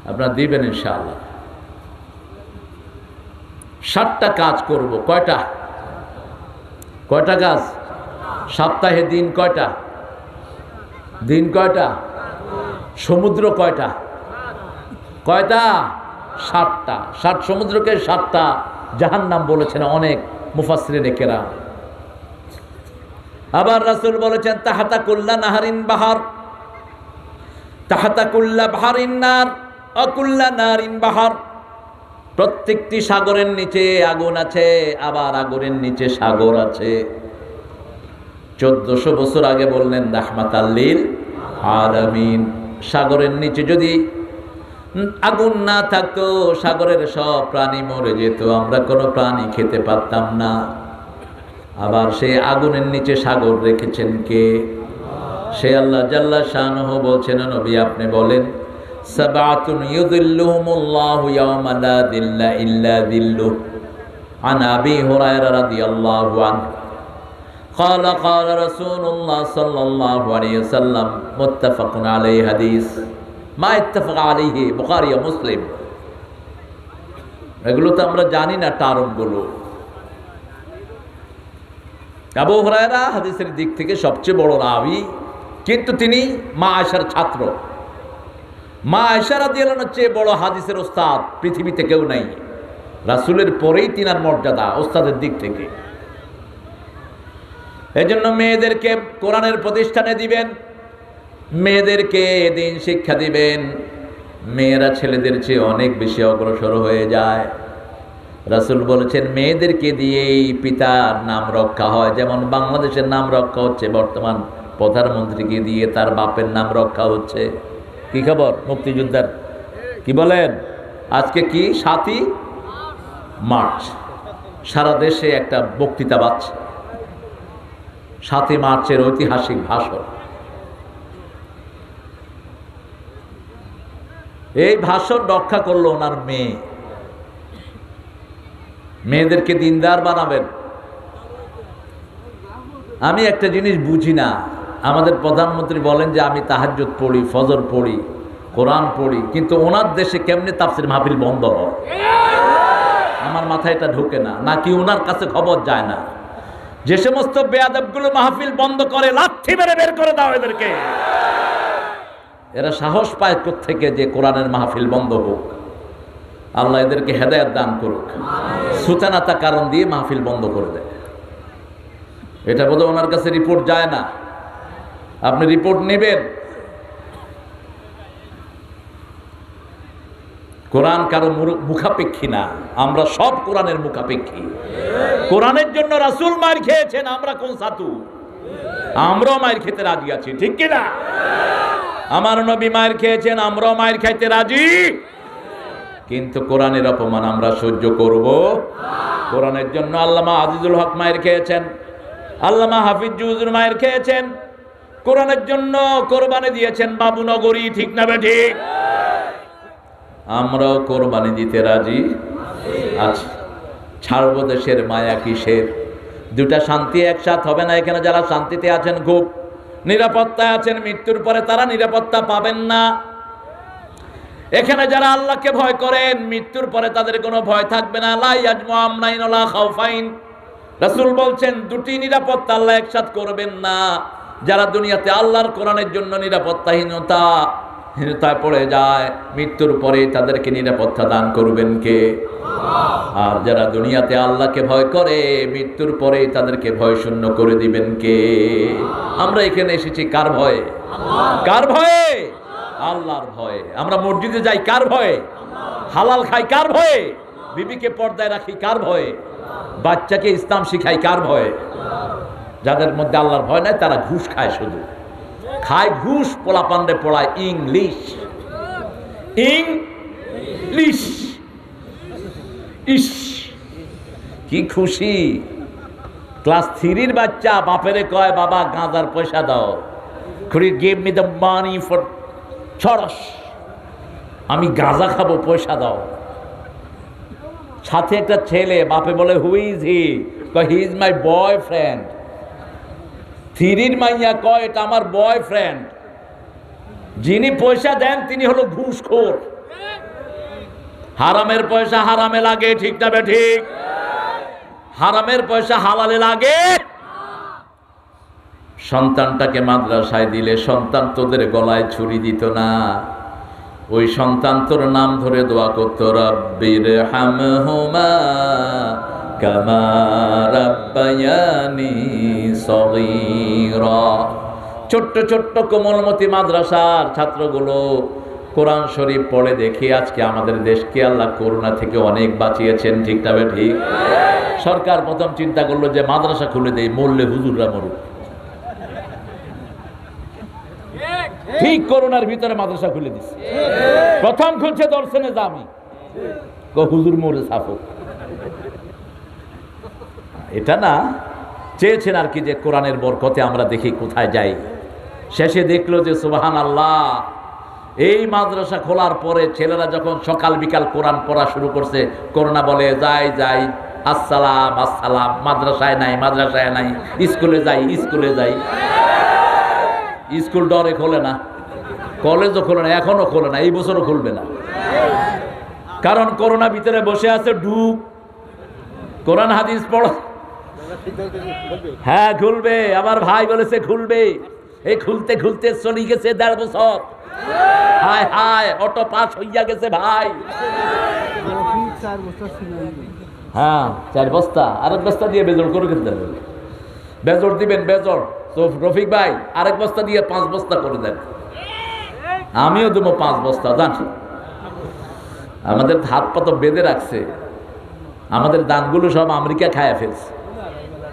আপনারা দিবেন ইনশাআল্লাহ। 7টা কাজ করব। কয়টা? কয়টা কাজ? সপ্তাহে দিন কয়টা? দিন কয়টা? সমুদ্র কয়টা? কয়টা? 7টা। 7 সমুদ্রকে 7টা জাহান্নাম বলেছেন অনেক মুফাসসিরিনে কেরাম। আবার রাসূল বলেছেন, তাহাতা কুল্লা নাহারিন বাহার, তাহাতা কুল্লা বাহারিন নার ওয়া কুল্লা নারিন বাহার। প্রত্যেকটি সাগরের নিচে আগুন আছে, আবার আগুনের নিচে সাগর আছে। 1400 বছর আগে বললেন রাহমাতাল লিল আলামিন। সাগরের নিচে যদি আগুন না থাকতো সাগরের সব প্রাণী মরে যেত, আমরা কোনো প্রাণী খেতে পারতাম না। আবার সেই আগুনের নিচে সাগর রেখেছেন কে? সে আল্লাহ জাল্লা শানুহু বলছেন, নবী আপনি বলেন, সাবআতুন ইউযিল্লুহুমুল্লাহু ইয়াওমা লা যিল্লা ইল্লা যিল্লুহ। আন আবি হুরায়রা রাদিয়াল্লাহু আনহু قال قال رسول الله صلى الله عليه وسلم متفق عليه حديث ما اتفق عليه বুখারী ও মুসলিম। এগুলো তো আমরা জানি না টার্মগুলো। আবু হুরায়রা হাদিসের দিক থেকে সবচেয়ে বড় রাবী, কিন্তু তিনি মা আয়েশার ছাত্র। মা আয়েশা রাদিয়াল্লাহু আনহার চেয়ে বড় হাদিসের ওস্তাদ পৃথিবীতে কেউ নাই। রাসূলের পরেই তিনার মর্যাদা ওস্তাদের দিক থেকে। এজন্য মেয়েদেরকে কোরআনের প্রতিষ্ঠানে দিবেন, মেয়েদেরকে দিন শিক্ষা দিবেন। মেয়েরা ছেলেদের চেয়ে অনেক বেশি অগ্রসর হয়ে যায়। রাসূল বলেছেন, মেয়েদেরকে দিয়েই পিতার নাম রক্ষা হয়। যেমন বাংলাদেশের নাম রক্ষা হচ্ছে, বর্তমান প্রধানমন্ত্রীকে দিয়ে তার বাপের নাম রক্ষা হচ্ছে। কি খবর মুক্তিযোদ্ধার? কি বলেন? আজকে কি 7ই মার্চ, সারা দেশে একটা বক্তৃতা বাজছে। 7ই মার্চের ঐতিহাসিক ভাষণ। এই ভাষণ রক্ষা করলো ওনার মেয়ে। মেয়েদেরকে দিনদার বানাবেন। আমি একটা জিনিস বুঝি না, আমাদের প্রধানমন্ত্রী বলেন যে আমি তাহাজ্জুদ পড়ি, ফজর পড়ি, কোরআন পড়ি, কিন্তু ওনার দেশে কেমনে তাফসীর মাহফিল বন্ধ হয়? আমার মাথায় এটা ঢোকে না, নাকি ওনার কাছে খবর যায় না? যে সমস্ত বেয়াদবগুলো মাহফিল বন্ধ করে লাথি মেরে বের করে দাও এদেরকে। এরা সাহস পায় কোত্থেকে যে কোরআনের মাহফিল বন্ধ হোক? আল্লাহ এদেরকে হেদায়েত দান করুক। সুতানাতা কারণ দিয়ে মাহফিল বন্ধ করে দেয়। এটা বোধহয় ওনার কাছে রিপোর্ট যায় না। আপনি রিপোর্ট নেবেন। কোরআন কারো মুখাপেক্ষী না, আমরা সব কোরআনের মুখাপেক্ষী। কোরআনের জন্য রাসূল মার খেয়েছেন, আমরা কোন সাতু? আমরাও মার খেতে রাজি আছি, ঠিক কিনা? আমার নবী মার খেয়েছেন, আমরাও মার খাইতে রাজি। কিন্তু কোরআনের অপমান আমরা সহ্য করব? কোরআনের জন্য আল্লামা আজিজুল হক মায়ের খেয়েছেন, আল্লামা হাফিজ জুজুর মায়ের খেয়েছেন। কোরআনের জন্য কোরবানি দিয়েছেন বাবুনগরী, ঠিক না ঠিক? আমরাও কোরবানি দিতে রাজি আছি। ছাড়বো দেশের মায়া কিসের? দুটা শান্তি একসাথ হবে না। এখানে যারা শান্তিতে আছেন, খুব নিরাপত্তায় আছেন, মৃত্যুর পরে তারা নিরাপত্তা পাবেন না। এখানে যারা আল্লাহকে ভয় করেন, মৃত্যুর পরে তাদের কোনো ভয় থাকবে না। লা ইয়াজমু আমনাইন ওয়ালা খাউফাইন। রাসূল বলছেন দুটি নিরাপত্তা আল্লাহ একসাথ করবেন না। যারা দুনিয়াতে আল্লাহর কোরআনের জন্য হীনতায় পড়ে যায়, মৃত্যুর পরে তাদেরকে নিরাপত্তা দান করবেন কে? আর যারা দুনিয়াতে আল্লাহকে ভয় করে, মৃত্যুর পরে তাদেরকে ভয় শূন্য করে দিবেন কে? আমরা এখানে এসেছি কার ভয়ে? কার ভয়ে? আল্লাহর ভয়ে। আমরা মসজিদে যাই কার ভয়ে? হালাল খাই কার ভয়ে? বিবিকে পর্দায় রাখি কার ভয়ে? বাচ্চাকে ইসলাম শিখাই কার ভয়ে? যাদের মধ্যে আল্লাহর ভয় নাই তারা ঘুষ খায়, শুধু খায় ঘুষ, পোলাপান্ডে পড়ায় ইংলিশ। ইংলিশ ইস কি খুশি! ক্লাস 3-র বাচ্চা বাপেরে কয়, বাবা গাঁজার পয়সা দাও। Give me the money for charas, আমি গাঁজা খাবো, পয়সা দাও। সাথে একটা ছেলে, বাপে বলে হু ইজ হি? কয় হি ইজ মাই বয়ফ্রেন্ড। 3-র মাইয়া কয় এটা আমার বয়ফ্রেন্ড। যিনি পয়সা দেন তিনি হলো ঘুষখোর। হারামের পয়সা হারামে লাগে, ঠিক না ঠিক? হারামের পয়সা হালালে লাগে। সন্তানটাকে মাদ্রাসায় দিলে সন্তান তোদের গলায় ছুরি দিত না, ওই সন্তান তোর নাম ধরে দোয়া করত, রাব্বির হামহুমা কামা রাব্বায়ানি সগীরা। ছোট্ট ছোট্ট কোমলমতি মাদ্রাসার ছাত্রগুলো কোরআন শরীফ পড়ে দেখি আজকে আমাদের দেশকে আল্লাহ করোনা থেকে অনেক বাঁচিয়েছেন, ঠিক না ঠিক? সরকার প্রথম চিন্তা করলো যে মাদ্রাসা খুলে দেই, মরলে হুজুররা মরুক। ঠিক করোনার ভিতরে মাদ্রাসা খুলে দিচ্ছে। প্রথম খুলছে দর্শনে জামি, হুজুর মরে সাফক। এটা না চেয়েছেন আর কি, যে কোরআনের বরকতে আমরা দেখি কোথায় যাই। শেষে দেখলো যে সুবহানাল্লাহ, এই মাদ্রাসা খোলার পরে ছেলেরা যখন সকাল বিকাল কোরআন পড়া শুরু করছে, করোনা বলে যাই যাই, আসসালাম আসসালাম, মাদ্রাসায় নাই, মাদ্রাসায় নাই, স্কুলে যাই, স্কুলে যাই। স্কুল ডরে খোলে না, কলেজও খোলে না, এখনো খোলে না, এই বছরও খুলবে না। কারণ করোনা ভিতরে বসে আছে, ডুব। কোরআন হাদিস পড়ো, হ্যাঁ খুলবে। আমার ভাই বলেছে খুলবে, এই খুলতে খুলতে চলে গেছে 1.5 বছর। হায় হায়, অটো পাস হইয়া গেছে ভাই। হ্যাঁ 4 বস্তা, আরেক বস্তা দিয়ে বেজর করে খেতে হবে। বেজর দিবেন, বেজর। তো রফিক ভাই আরেক বস্তা দিয়ে 5 বস্তা করে দেন। আমিও দেবো 5 বস্তা। জান আমাদের হাত পা তো বেঁধে রাখছে, আমাদের দানগুলো সব আমেরিকা খায়া ফেলছে।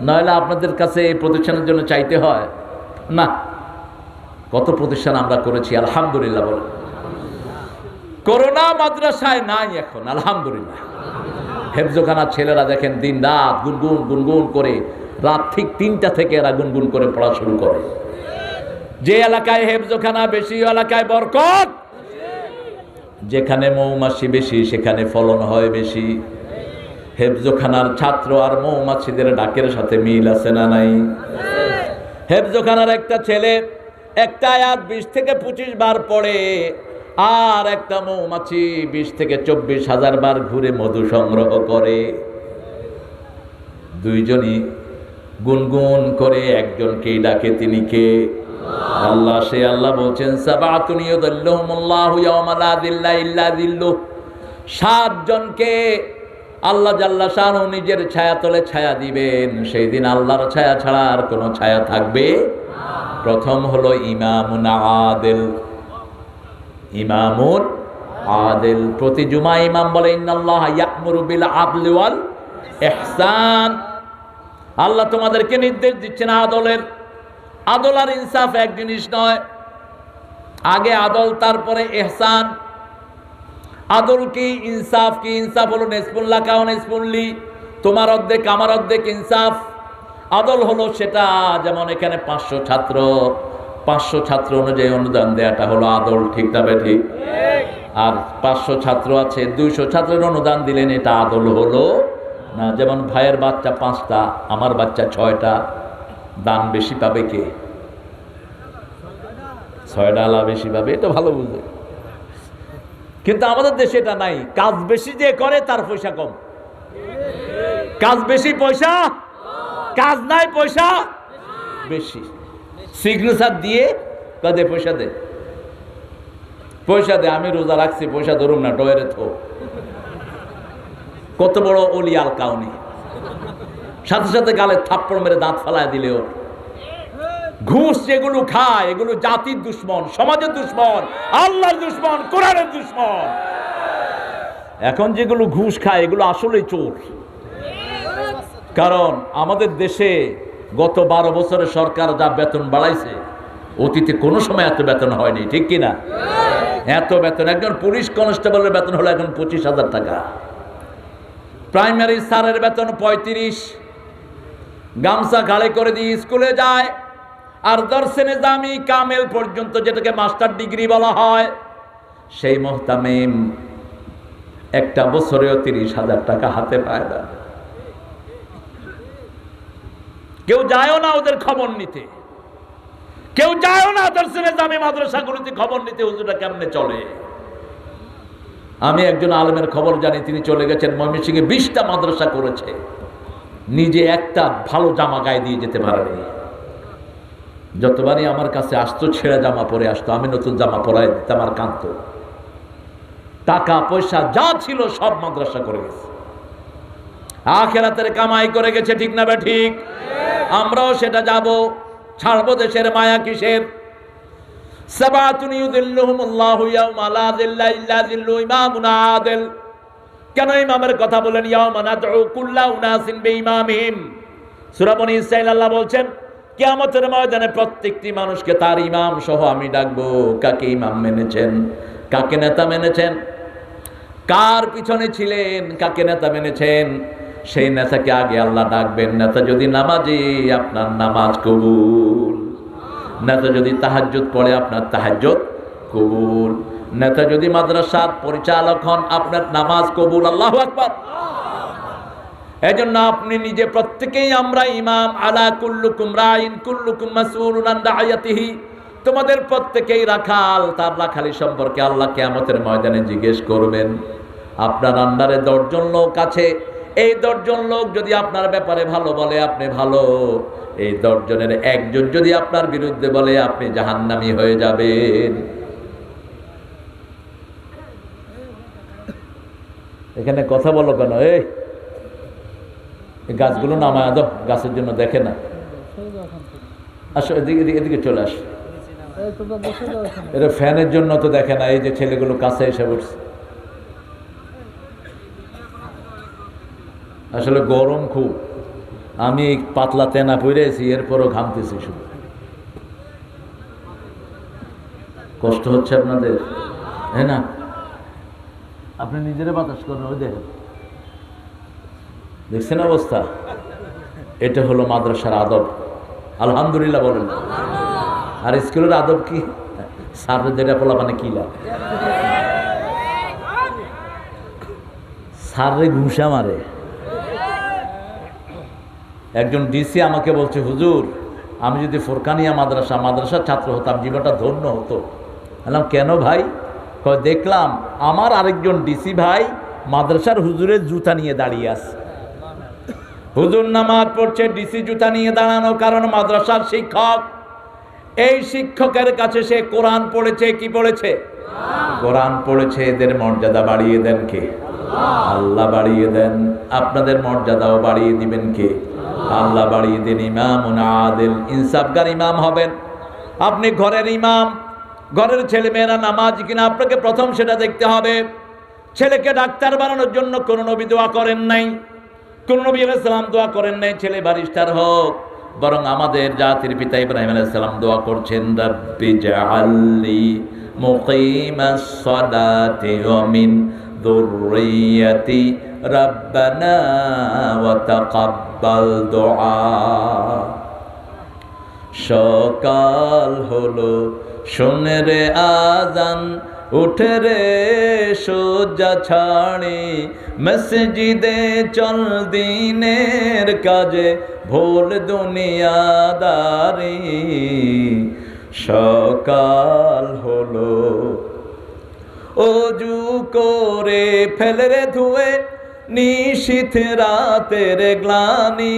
নইলে আপনাদের কাছে এই প্রতিষ্ঠানের জন্য চাইতে হয় না। কত প্রতিষ্ঠান আমরা করেছি, আলহামদুলিল্লাহ বলে। করোনা মাদ্রাসায় নাই এখন, আলহামদুলিল্লাহ। হেফজোখানার ছেলেরা দেখেন দিন রাত গুনগুন গুনগুন করে, রাত ঠিক 3টা থেকে এরা গুনগুন করে পড়া শুরু করে। যে এলাকায় হেফজোখানা বেশি, এলাকায় বরকত। যেখানে মৌমাছি বেশি সেখানে ফলন হয় বেশি। হেফজোখানার ছাত্র আর মৌমাছিদের ডাকের সাথে মিল আছে না নাই? হেফজোখানার একটা ছেলে একটা আয়াত 20 থেকে 25 বার পড়ে, আর একটা মৌমাছি 20 থেকে 24,000 বার ঘুরে মধু সংগ্রহ করে। দুইজনই গুনগুন করে একজনকেই ডাকে, তিনি কে? আল্লাহ। সে আল্লাহ বলছেন সাবাতুন ইউযিল্লুহুমুল্লাহু ইয়াওমা লা যিল্লা ইল্লা যিল্লুহ। 7 জনকে আল্লাহ জাল্লা শানহু নিজের ছায়া তলে ছায়া দিবেন, সেই দিন আল্লাহর ছায়া ছাড়া আর কোনো ছায়া থাকবে না। প্রথম হলো ইমামুন আদিল। ইমামুন আদিল, প্রতি জুমা ইমাম বলে ইন্নাল্লাহা ইয়া'মুরু বিল আদলি ওয়াল ইহসান। আল্লাহ তোমাদেরকে নির্দেশ দিচ্ছেন আদলের। আদল আর ইনসাফ এক জিনিস নয়, আগে আদল তারপরে ইহসান। আদল কি, ইনসাফ কি? ইনসাফ হলো নিসফুল্লাহ কাও নিসফুল্লি, তোমার অর্ধেক আমার অর্ধেক ইনসাফ। আদল হলো সেটা, যেমন এখানে 500 ছাত্র অনুযায়ী অনুদান দেয়াটা হলো আদল, ঠিক না বেঠিক? আর 500 ছাত্র আছে, 200 ছাত্রের অনুদান দিলেন, এটা আদল হলো না। যেমন ভাইয়ের বাচ্চা 5টা, আমার বাচ্চা 6টা, দান বেশি পাবে কে? 6টা আলা বেশি পাবে, এটা ভালো বুঝে। কিন্তু আমাদের দেশে এটা নাই। কাজ বেশি যে করে তার পয়সা কম, কাজ বেশি পয়সা, কাজ নাই পয়সা বেশি। সিগনেচার দিয়ে কাঁদে পয়সা দে, পয়সা দে, আমি রোজা রাখছি পয়সা ধরুম না, ডয়েরে থো। কত বড় অলি আল কাউনি, সাথে সাথে গালে থাপ্পড় মেরে দাঁত ফালায় দিলে ওর। ঘুষ যেগুলো খায় এগুলো জাতির দুশ্মন, সমাজের দুশ্মন, আল্লাহর দুশ্মন, কোরআনের দুশ্মন। এখন যেগুলো ঘুষ খায় এগুলো আসলে চোর। কারণ আমাদের দেশে গত 12 বছরে সরকার যা বেতন বাড়াইছে, অতীতে কোনো সময় এত বেতন হয়নি, ঠিক কিনা? এত বেতন, একজন পুলিশ কনস্টেবলের বেতন হলো এখন 25,000 টাকা। প্রাইমারি স্যারের বেতন 35, গামছা ঘাড়ে করে দিয়ে স্কুলে যায়। আর দর্শে নিজামি কামেল পর্যন্ত, যেটাকে মাস্টার ডিগ্রি বলা হয়, সেই মুহতামিম একটা বছরেও 30,000 টাকা হাতে পায় না। কেউ যায়ও না ওদের খবর নিতে, কেউ যায়ও না দর্শে নিজামি মাদ্রাসাগুলোতে খবর নিতে, হুজুরটা কেমনে চলে। আমি একজন আলেমের খবর জানি, তিনি চলে গেছেন ময়মনসিংহে, 20টা মাদ্রাসা করেছে, নিজে একটা ভালো জামা গায়ে দিয়ে যেতে পারেনি। যতবারই আমার কাছে আসতো ছেঁড়া জামা পরে আসতো, আমি নতুন জামা পরাই দিতাম আর কাঁদতো। টাকা পয়সা যা ছিল সব মাদ্রাসা করে গেছে, আখিরাতের কামাই করে গেছে, ঠিক না ঠিক? আমরাও সেটা যাব, ছাড়বো দেশের মায়া কিসের? সাবাতুন ইউযিল্লুহুমুল্লাহু ইয়াওমা লা যিল্লা ইল্লা যিল্লু, ইমামুন আদিল। কেন ইমামের কথা বলেন? ইয়াওমা নাদউ কুল্লা উনাসিন বিইমামিহিম। সূরা বনী ইসরাঈল আল্লাহ বলছেন কিয়ামতের ময়দানে প্রত্যেকটি মানুষকে তার ইমাম সহ আমি ডাকবো। কাকে ইমাম মেনেছেন, কাকে নেতা মেনেছেন, কার পিছনে ছিলেন, কাকে নেতা মেনেছেন, সেই নেতাকে আগে আল্লাহ ডাকবেন। নেতা যদি নামাজি, আপনার নামাজ কবুল। নেতা যদি তাহাজ্জুদ পড়ে, আপনার তাহাজ্জুদ কবুল। নেতা যদি মাদ্রাসার পরিচালক হন, আপনার নামাজ কবুল। আল্লাহু আকবার। এজন্য আপনি নিজে, প্রত্যেকেই আমরা ইমাম। আলা কুল্লুকুম রাইন কুল্লুকুম মাসউলুন আন রাইয়াতিহি। তোমাদের প্রত্যেকেই রাখাল, তার রাখালি সম্পর্কে আল্লাহ কিয়ামতের ময়দানে জিজ্ঞেস করবেন। আপনার আন্ডারে 10 জন লোক আছে, এই 10 জন লোক যদি আপনার ব্যাপারে ভালো বলে আপনি ভালো, এই 10 জনের একজন যদি আপনার বিরুদ্ধে বলে আপনি জাহান্নামী হয়ে যাবেন। এখানে কথা বলো কেন? এই গাছগুলো নামায় দাও, গাছের জন্য দেখে না। আসো এদিকে, এদিকে চলে আসো। এটা ফ্যানের জন্য তো দেখে না, এই যে ছেলেগুলো কাছে এসে বসছে। আসলে গরম খুব, আমি পাতলা তেনা পড়েছি, এরপরও ঘামতেছি শুধু। কষ্ট হচ্ছে আপনাদের, হ্যাঁ না? আপনি নিজেরা বাতাস করেন, ওই দেখছেন অবস্থা। এটা হলো মাদ্রাসার আদব। আলহামদুলিল্লাহ বলেন। আর স্কুলের আদব কি? স্যারের যেটা বলা মানে কি লাভ? স্যারে ঘুষা মারে। একজন ডিসি আমাকে বলছে, হুজুর আমি যদি ফোরকানিয়া মাদ্রাসার ছাত্র হতাম জীবনটা ধন্য হতো। বললাম কেন ভাই? দেখলাম আমার আরেকজন ডিসি ভাই মাদ্রাসার হুজুরের জুতা নিয়ে দাঁড়িয়ে আছে। হুজুর নামাজ পড়ছে, ডিসি জুতা নিয়ে দাঁড়ানো, কারণ মাদ্রাসার শিক্ষক। এই শিক্ষকের কাছে সে কোরআন পড়েছে। কি পড়েছে? কোরআন পড়েছে। এদের মর্যাদা বাড়িয়ে দেন কে? আল্লাহ বাড়িয়ে দেন। আপনাদের মর্যাদাও বাড়িয়ে দিবেন কে? আল্লাহ বাড়িয়ে দেন। ইমামুন আদিল, ইনসাফগার ইমাম হবেন। আপনি ঘরের ইমাম, ঘরের ছেলে মেয়েরা নামাজ কিনা আপনাকে প্রথম সেটা দেখতে হবে। ছেলেকে ডাক্তার বানানোর জন্য কোন নবী দোয়া করেন নাই, কোন নবী আলাইহিস সালাম দোয়া করেন নাই ছেলে ব্যারিস্টার হোক, বরং আমাদের জাতির পিতা ইব্রাহিম আলাইহিস সালাম দোয়া করছেন, রাব্বি জাআলনি মুকিমাস সালাতি ওয়া মিন যুররিয়াতি রাব্বানা ওয়া তাকাব্বাল দুআ। সকাল হলো, শোনে রে আজান, উঠে রে সোজা ছাড়ি, মসজিদে চল দিনের কাজে, ভোল দুনিয়াদারি। সকাল হলো, অজু করে ফেলে রে ধুয়ে, নিশীথ রাতের গ্লানি,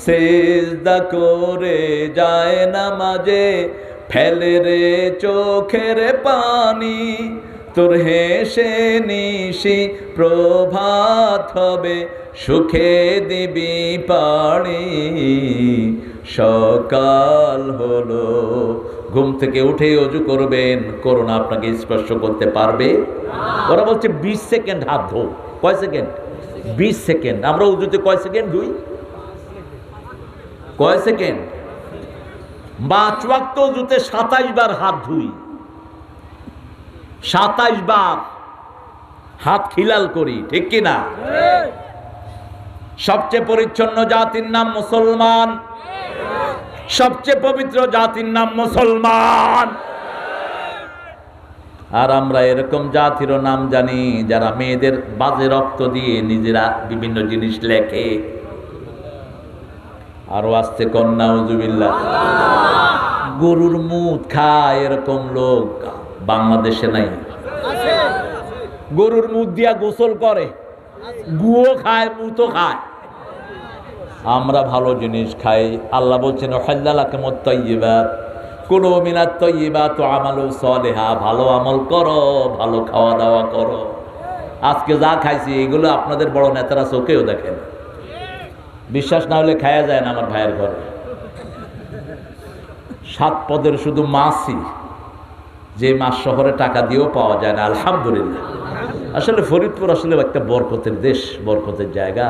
সেজদা করে যায় নামাজে, ফেলে রে চোখের পানি। তোর হেসে নিশি প্রভাত হবে, সুখে দিবি পাড়ি। সকাল হলো, ঘুম থেকে উঠে অজু করবেন, করোনা আপনাকে স্পর্শ করতে পারবে? ওরা বলছে 20 সেকেন্ড হাত ধো। কয় সেকেন্ড? 20 সেকেন্ড। আমরা উজুতে কয় সেকেন্ড ধুই? কয় সেকেন্ড? 5 ওয়াক্ত উজুতে 27 বার হাত ধুই। 27 বার হাত খিলাল করি, ঠিক কিনা? সবচেয়ে পরিচ্ছন্ন জাতির নাম মুসলমান, সবচেয়ে পবিত্র জাতির নাম মুসলমান। আর আমরা এরকম জাতিরও নাম জানি যারা মেয়েদের বাজে রক্ত দিয়ে নিজেরা বিভিন্ন জিনিস লেখে। আরো আসছে কন্যা উজুবিল্লাহ। গরুর মুত খায় এরকম লোক বাংলাদেশে নাই। গরুর মুত দিয়া গোসল করে, গুও খায়, মুতও খায়। আমরা ভালো জিনিস খাই। আল্লাহ বলছেন হাল্লালাকুমুত তাইয়্যিবাত, কুলু মিনাত তাইয়্যিবাত ওয়া আমালু সালিহা। ভালো আমল করো, ভালো খাওয়া দাওয়া করো। আজকে যা খাইছি এগুলো আপনাদের বড় নেতারা চোখেও দেখেন। বিশ্বাস না হলে খায়া যায় না আমার ভাইয়ের ঘরে। 7 পদের শুধু মাছই, যে মাছ শহরে টাকা দিয়েও পাওয়া যায় না। আলহামদুলিল্লাহ। আসলে ফরিদপুর আসলে একটা বরকতের দেশ, বরকতের জায়গা।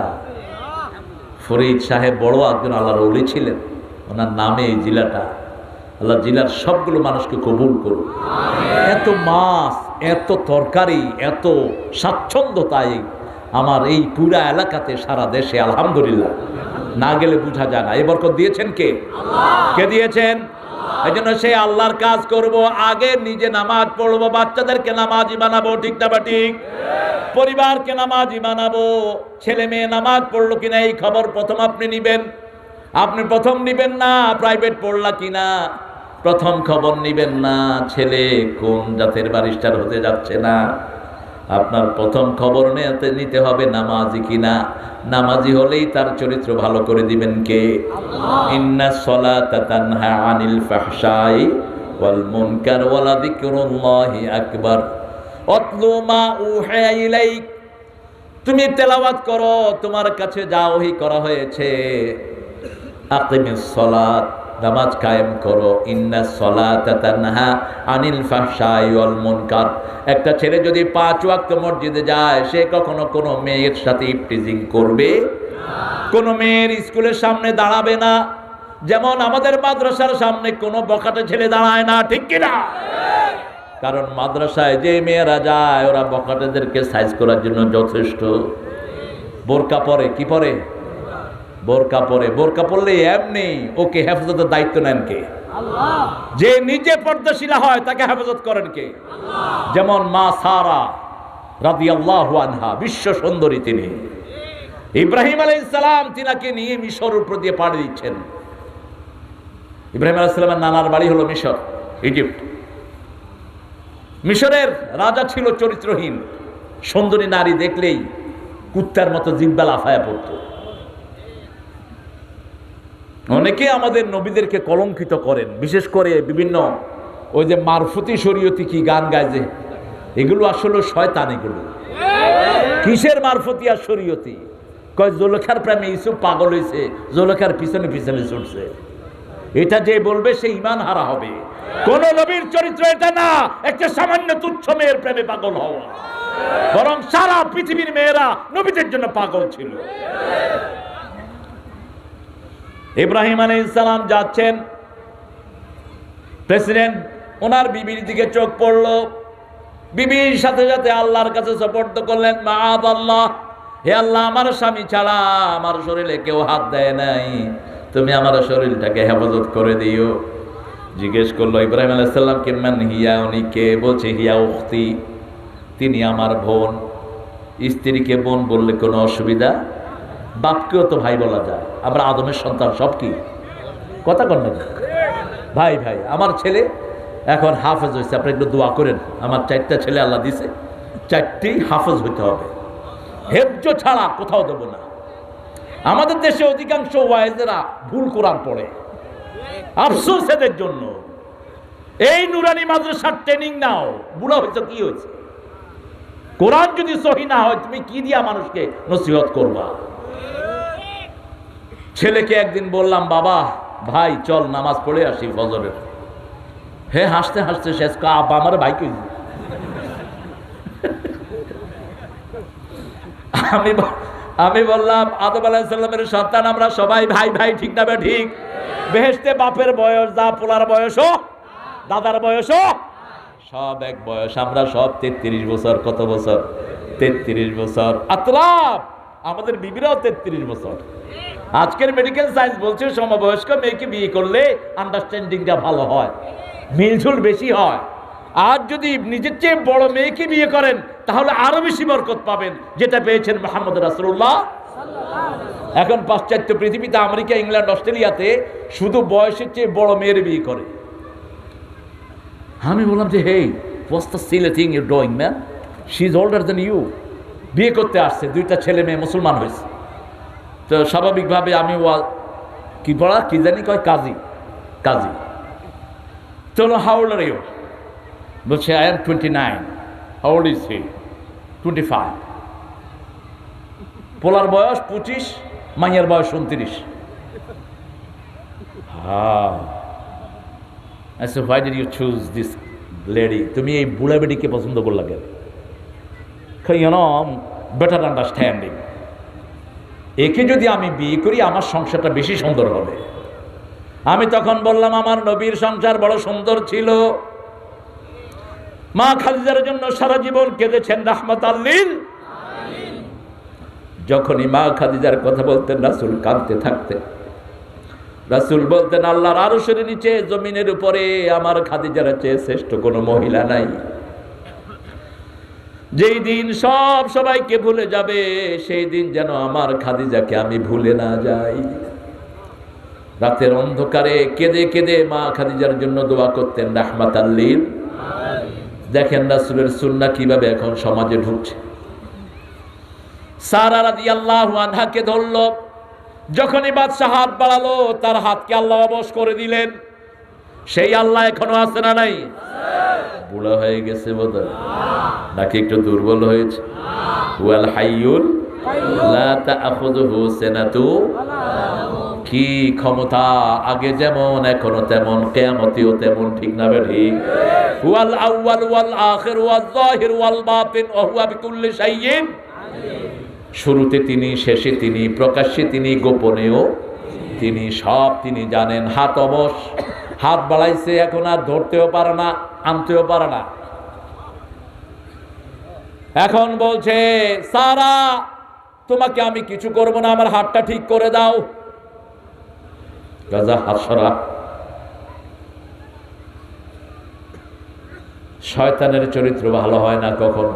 ফরিদ সাহেব বড় একজন আল্লাহর ওলি ছিলেন, ওনার নামে এই জেলাটা। আল্লাহ জেলার সবগুলো মানুষকে কবুল করুন। এত মাছ, এত তরকারি, এত স্বাচ্ছন্দ্য, তাই আমার এই পুরা এলাকাতে, সারা দেশে আলহামদুলিল্লাহ। না গেলে বোঝা যায় না। এই বরকত দিয়েছেন কে? কে দিয়েছেন? এই জন্য সেই আল্লাহর কাজ করব, আগে নিজে নামাজ পড়বো, বাচ্চাদেরকে নামাজি বানাবো, ঠিক না বা ঠিক? পরিবারকে নামাজি বানাবো। ছেলে মেয়ে নামাজ পড়লো কিনা এই খবর প্রথম আপনি নিবেন। আপনি প্রথম নিবেন না প্রাইভেট পড়লা কিনা, প্রথম খবর নিবেন না ছেলে কোন জাতের ব্যারিস্টার হতে যাচ্ছে না। আপনার প্রথম খবর নিতে হবে নামাজি কিনা। নামাজি হলেই তার চরিত্র ভালো করে দিবেন কে? ইন্নাস সালাতা তানহা আনিল ফাহশাই ওয়াল মুনকার ওয়া লাযিকরুল্লাহি আকবার। আতলু মা উহিয়া ইলাইক, তুমি তেলাওয়াত করো, তোমার কাছে যা ওহী করা হয়েছে। আকিমিস সালাত, নামাজ কায়েম করো। ইন্নাস সালাতা তানহা আনিল ফাহশাই ওয়াল মুনকার। একটা ছেলে যদি 5 ওয়াক্ত মসজিদে যায়, সে কখনো কোনো মেয়ের সাথে ইফটিজিং করবে না, কোনো মেয়ের স্কুলের সামনে দাঁড়াবে না। যেমন আমাদের মাদ্রাসার সামনে কোনো বখাটে ছেলে দাঁড়ায় না, ঠিক কিনা? কারণ মাদ্রাসায় যে মেয়েরা যায় ওরা বখাটেদেরকে সাইজ করার জন্য যথেষ্ট। বোরকা পরে, কি পরে? বোরকা পরে। বোরকা পরলে এমনি ওকে হেফাজতের দায়িত্ব নেন কে? আল্লাহ। যে নিজে পর্দাশীলা হয় তাকে হেফাজত করেন কে? আল্লাহ। যেমন মা সারা রাদিয়াল্লাহু আনহা, বিশ্ব সুন্দরী তিনি। ইব্রাহিম আলাইহিস সালাম তিনাকে নিয়ে মিশর উপর দিয়ে পাড়ি দিচ্ছেন। ইব্রাহিম আলাইহিস সালামের নানার বাড়ি হলো মিশর, ইজিপ্ট। মিশরের রাজা ছিল চরিত্রহীন, সুন্দরী নারী দেখলেই কুত্তার মতো জিব্বা লাফায়া পড়ত। অনেকে আমাদের নবীদেরকে কলঙ্কিত করেন, বিশেষ করে বিভিন্ন ওই যে মারফতি শরীয়তি কি গান গায় যে, এগুলো আসলে শয়তান। এগুলো কিসের মারফতি আর শরীয়তি? কয় জোলেখার প্রেমে ইউসুফ পাগল হয়েছে, জোলেখার পিছনে পিছনে ছুটছে। এটা যে বলবে সে ঈমান হারা হবে। কোন নবীর চরিত্র এটা না একটা সামান্য তুচ্ছ মেয়ের প্রেমে পাগল হওয়া, বরং সারা পৃথিবীর মেয়েরা নবীদের জন্য পাগল ছিল। ইব্রাহিম আলাইহিস সালাম যাচ্ছেন, প্রেসিডেন্ট ওনার বিবির দিকে চোখ পড়লো, বিবির সাথে সাথে আল্লাহর কাছে সুপর্দ করলেন, মাআযাল্লাহ, হে আল্লাহ, আমার স্বামী ছাড়া আমার শরীরে কেউ হাত দেয় নাই, তুমি আমার শরীরটাকে হেফাজত করে দিও। জিজ্ঞেস করলো ইব্রাহিম আলাইহিস সালাম, মান হিয়া, উনি কে? বলছে হিয়া উখতি, তিনি আমার বোন। স্ত্রীকে বোন বললে কোনো অসুবিধা? বাপকেও তো ভাই বলা যায়, আমরা আদমের সন্তান, সব কি কথা কন না ভাই ভাই। আমার ছেলে এখন হাফেজ হয়েছে, আপনি একটু দোয়া করেন, আমার 4টা ছেলে আল্লাহ দিছে, 4টি হাফেজ হইতে হবে, হেফজ ছাড়া কোথাও দেব না। আমাদের দেশে অধিকাংশ ওয়াইজেরা ভুল কোরআন পড়ে, আফসোস এদের জন্য। এই নুরানি মাদ্রাসার ট্রেনিং নাও, বুড়া হয়েছে কি হয়েছে? কোরআন যদি সহি না হয় তুমি কি দিয়া মানুষকে নসিহত করবা? ছেলেকে একদিন বললাম, বাবা ভাই চল নামাজ পড়ে আসি ফজরের। হে হাসতে হাসতে শেষ, আব্বা আমার ভাই কই? আমি বললাম, আদম আলাইহিস সালামের সন্তান আমরা সবাই ভাই ভাই, ঠিক না? ঠিক। বেহেশতে বাপের বয়স যা, পোলার বয়সও, দাদার বয়সও সব এক বয়স। আমরা সব 33 বছর। কত বছর? 33 বছর। আতরাফ আমাদের বিবিরাও 33 বছর। আজকের মেডিকেল সায়েন্স বলছে সমবয়স্ক মেয়েকে বিয়ে করলে আন্ডারস্ট্যান্ডিংটা ভালো হয়, মিলঝুল বেশি হয়। আর যদি নিজের চেয়ে বড় মেয়েকে বিয়ে করেন তাহলে আরো বেশি বরকত পাবেন, যেটা পেয়েছেন মুহাম্মদ রাসূলুল্লাহ। এখন পাশ্চাত্য পৃথিবীতে, আমেরিকা, ইংল্যান্ড, অস্ট্রেলিয়াতে শুধু বয়সের চেয়ে বড় মেয়ের বিয়ে করে। আমি বললাম যে, hey, what's the silly thing you doing man, she is older than you. বিয়ে করতে আসছে, 2টা ছেলে মেয়ে, মুসলমান হয়েছে। তো স্বাভাবিকভাবে আমি কি পড়া কি জানি কয়, কাজী। চলো, হাউ ওল্ড আর ইউ? বলছে, I am 29। How old is he? 25। পোলার বয়স 25, মাইয়ার বয়স 29। আচ্ছা, why did you choose this lady? তুমি এই বুড়া বেডিকে পছন্দ করলা কেন? বেটার আন্ডারস্ট্যান্ডিং, একে যদি আমি বিয়ে করি আমার সংসারটা বেশি সুন্দর হবে। আমি তখন বললাম, আমার নবীর সংসার বড় সুন্দর ছিল। মা খাদিজার জন্য সারা জীবন কেঁদেছেন রাহমাতাল লিল। যখনই মা খাদিজার কথা বলতেন রাসূল কাঁদতে থাকতেন। রাসূল বলতেন, আল্লাহর আরশের নিচে জমিনের উপরে আমার খাদিজার চেয়ে শ্রেষ্ঠ কোনো মহিলা নাই। যেই দিন সব সবাইকে ভুলে যাবে সেই দিন যেন আমার খাদিজাকে আমি ভুলে না যাই। রাতের অন্ধকারে কেঁদে কেঁদে মা খাদিজার জন্য দোয়া করতেন রাহমাতাল লিল। দেখেন রাসূলের সুন্নাহ কিভাবে এখন সমাজে ঢুকছে। সারা রাদিয়াল্লাহু আনহাকে ধরল, যখনই বাদশাহ হাত বাড়ালো তার হাতকে আল্লাহ অবশ করে দিলেন। সেই আল্লাহ এখনো আছে না নাই? বুড়া হয়ে গেছে বোধহয়, নাকি একটু দুর্বল হয়েছে? ওয়াল হাইয়ুল লা তাখুযুহু সিনাতু, কি ক্ষমতা! আগে যেমন এখনো তেমন, কিয়ামতেও তেমন, ঠিক না ঠিক? ওয়াল আউয়াল ওয়াল আখির ওয়াল যাহির ওয়াল বাতিন ওয়া হুয়া বিকুল্লি শাইইন, শুরুতে তিনি, শেষে তিনি, প্রকাশ্যে তিনি, গোপনেও তিনি, সব তিনি জানেন। হাত অবশ, হাত বাড়াইছে, এখন আর ধরতেও পারে না, আনতেও পারে না। এখন বলছে, সারা তোমাকে আমি কিছু করব না, আমার হাতটা ঠিক করে দাও। গাজা হাসরা, শয়তানের চরিত্র ভালো হয় না কখন।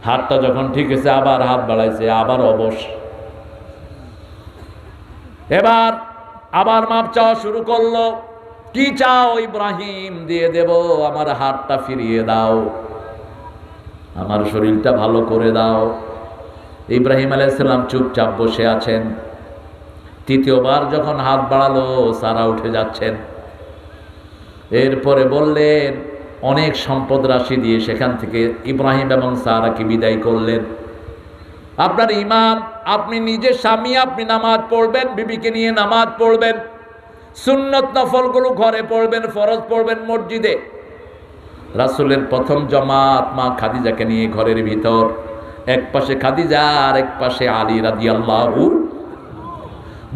হাতটা যখন ঠিক আছে, আবার হাত বাড়াইছে, আবার অবশ। এবার আবার মাপ চাওয়া শুরু করলো। কি চাও ইব্রাহিম? দিয়ে দেব, আমার হাতটা ফিরিয়ে দাও, আমার শরীরটা ভালো করে দাও। ইব্রাহিম আলাইহিস সালাম চুপচাপ বসে আছেন। তৃতীয়বার যখন হাত বাড়ালো, সারা উঠে যাচ্ছেন। এরপরে বললেন, অনেক সম্পদ রাশি দিয়ে সেখান থেকে ইব্রাহিম এবং সারাকে বিদায় করলেন। আপনার ইমাম, আপনি নিজে স্বামী, আপনি নামাজ পড়বেন, বিবিকে নিয়ে নামাজ পড়বেন, সুন্নত নফলগুলো ঘরে পড়বেন, ফরজ পড়বেন মসজিদে। রাসূলের প্রথম জামাত মা খাদিজাকে নিয়ে ঘরের ভিতর, এক পাশে খাদিজা আর এক পাশে আলী রাদিয়াল্লাহু,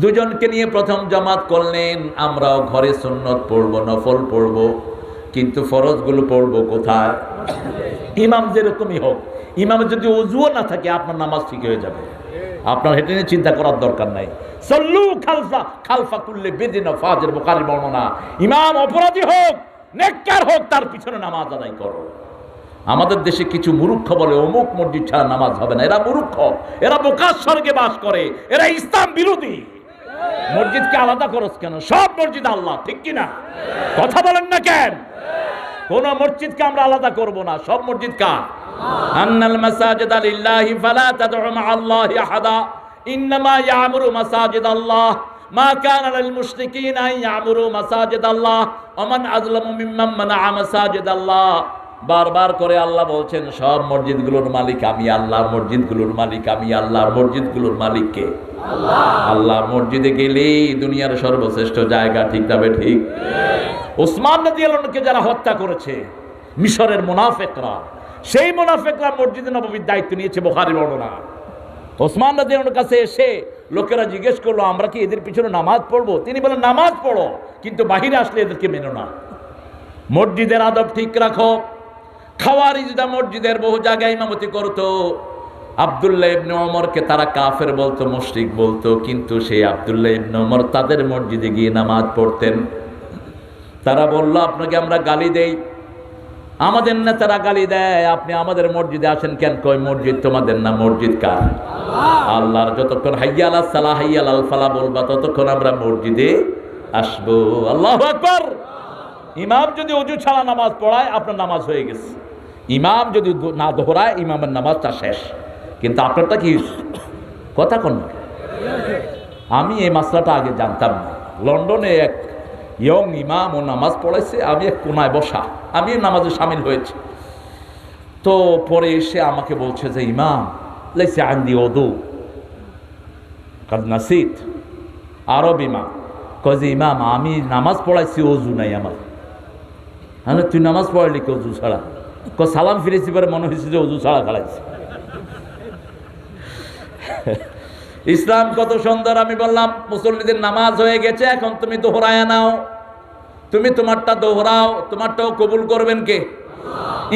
দুজনকে নিয়ে প্রথম জামাত করলেন। আমরাও ঘরে সুন্নত পড়বো, নফল পড়বো, কিন্তু ফরজগুলো পড়বো কোথায়? ইমাম যেরকমই হোক, ইমামের যদি ওযুও না থাকে আপনার নামাজ ঠিক হয়ে যাবে। আপনার হেঁটে নিয়ে চিন্তা করার দরকার নাই। সল্লু খালফা খালফা কুল্লি বিদিন ফাজির, বুখারী বর্ণনা। ইমাম অপরাধী হোক নেককার হোক, তার পিছনে নামাজ আদায় করো। আমাদের দেশে কিছু মূর্খ বলে অমুক মসজিদ ছাড়া নামাজ হবে না। এরা মূর্খ, এরা বোকার স্বর্গে বাস করে, এরা ইসলাম বিরোধী। মসজিদকে আলাদা করস কেন? সব মসজিদ আল্লাহ, ঠিক কিনা? কথা বলেন না কেন? কোন মসজিদকে আমরা আলাদা করব না, সব মসজিদ কার? আন্নাল মাসাজিদা লিল্লাহি ফালা তাদউ মা'আল্লাহি আহাদা ইন্নামা ইয়ামুরু মাসাজিদাল্লাহ মা কানা লিল মুশরিকিনা আন ইয়ামুরু মাসাজিদাল্লাহ ওয়া মান আযলামু মিম্মান মানা'a মাসাজিদাল্লাহ। বারবার করে আল্লাহ বলছেন, সব মসজিদগুলোর মালিক আমি আল্লাহ, মসজিদগুলোর মালিক আমি আল্লাহ। মসজিদগুলোর মালিক কে? আল্লাহ। আল্লাহ মসজিদে গেলেই দুনিয়ার সর্বশ্রেষ্ঠ জায়গা, ঠিক তবে ঠিক। ওসমান রাদিয়াল্লাহু আনহুকে যারা হত্যা করেছে মিশরের মুনাফিকরা, সেই মুনাফিকরা মসজিদে নববীর দায়িত্ব নিয়েছে, বুখারী বর্ণনা। ওসমান রাদিয়াল্লাহু আনহুর কাছে এসে লোকেরা জিজ্ঞেস করলো, আমরা কি এদের পিছনে নামাজ পড়বো? তিনি বলেন, নামাজ পড়ো, কিন্তু বাহিরে আসলে এদেরকে মেনো না। মসজিদের আদব ঠিক রাখো। খাওয়ারিজরা মসজিদের বহু জায়গায় ইমামতি করতো। আব্দুল্লাহ ইবনে ওমরকে তারা কাফের বলতো, মুশরিক বলতো, কিন্তু সেই আব্দুল্লাহ ইবনে ওমর তাদের মসজিদে গিয়ে নামাজ পড়তেন। তারা বলল, আপনাকে আমরা গালি দেই, আমাদের নেতারা গালি দেয়, আপনি আমাদের মসজিদে আসেন কেন? কয়, মসজিদ তোমাদের না, মসজিদ কার? আল্লাহর। যতক্ষণ হাইয়া আলাস সালাহ হাইয়া আলাল ফালাহ বলবা, ততক্ষণ আমরা মসজিদে আসবো। আল্লাহু আকবার। ইমাম যদি ওযু ছাড়া নামাজ পড়ায়, আপনার নামাজ হয়ে গেছে। ইমাম যদি না দোহরায়, ইমামের নামাজটা শেষ। কিন্তু আপনারটা কি? কথা কোন? আমি এই মাসলাটা আগে জানতাম না। লন্ডনে এক ইয়ং ইমাম ও নামাজ পড়াইছে, আমি এক কোনায় বসা, আমি নামাজে সামিল হয়েছি। তো পরে এসে আমাকে বলছে যে, ইমাম লাইসা আনদি ওযু কাদ নাসিত। আরব ইমাম কয় যে, ইমাম আমি নামাজ পড়াইছি, ওযু নাই আমার। হ্যাঁ, তুই নামাজ পড়াইলি কি ওযু ছাড়া? সালাম ফিরেছি পরে মনে হয়েছে যে ওযু ছাড়া খালাইছি। ইসলাম কত সুন্দর। আমি বললাম, মুসল্লিদের নামাজ হয়ে গেছে, এখন তুমি দোহরায় নাও, তুমি তোমারটা দোহরাও, তোমারটাও কবুল করবেন কে?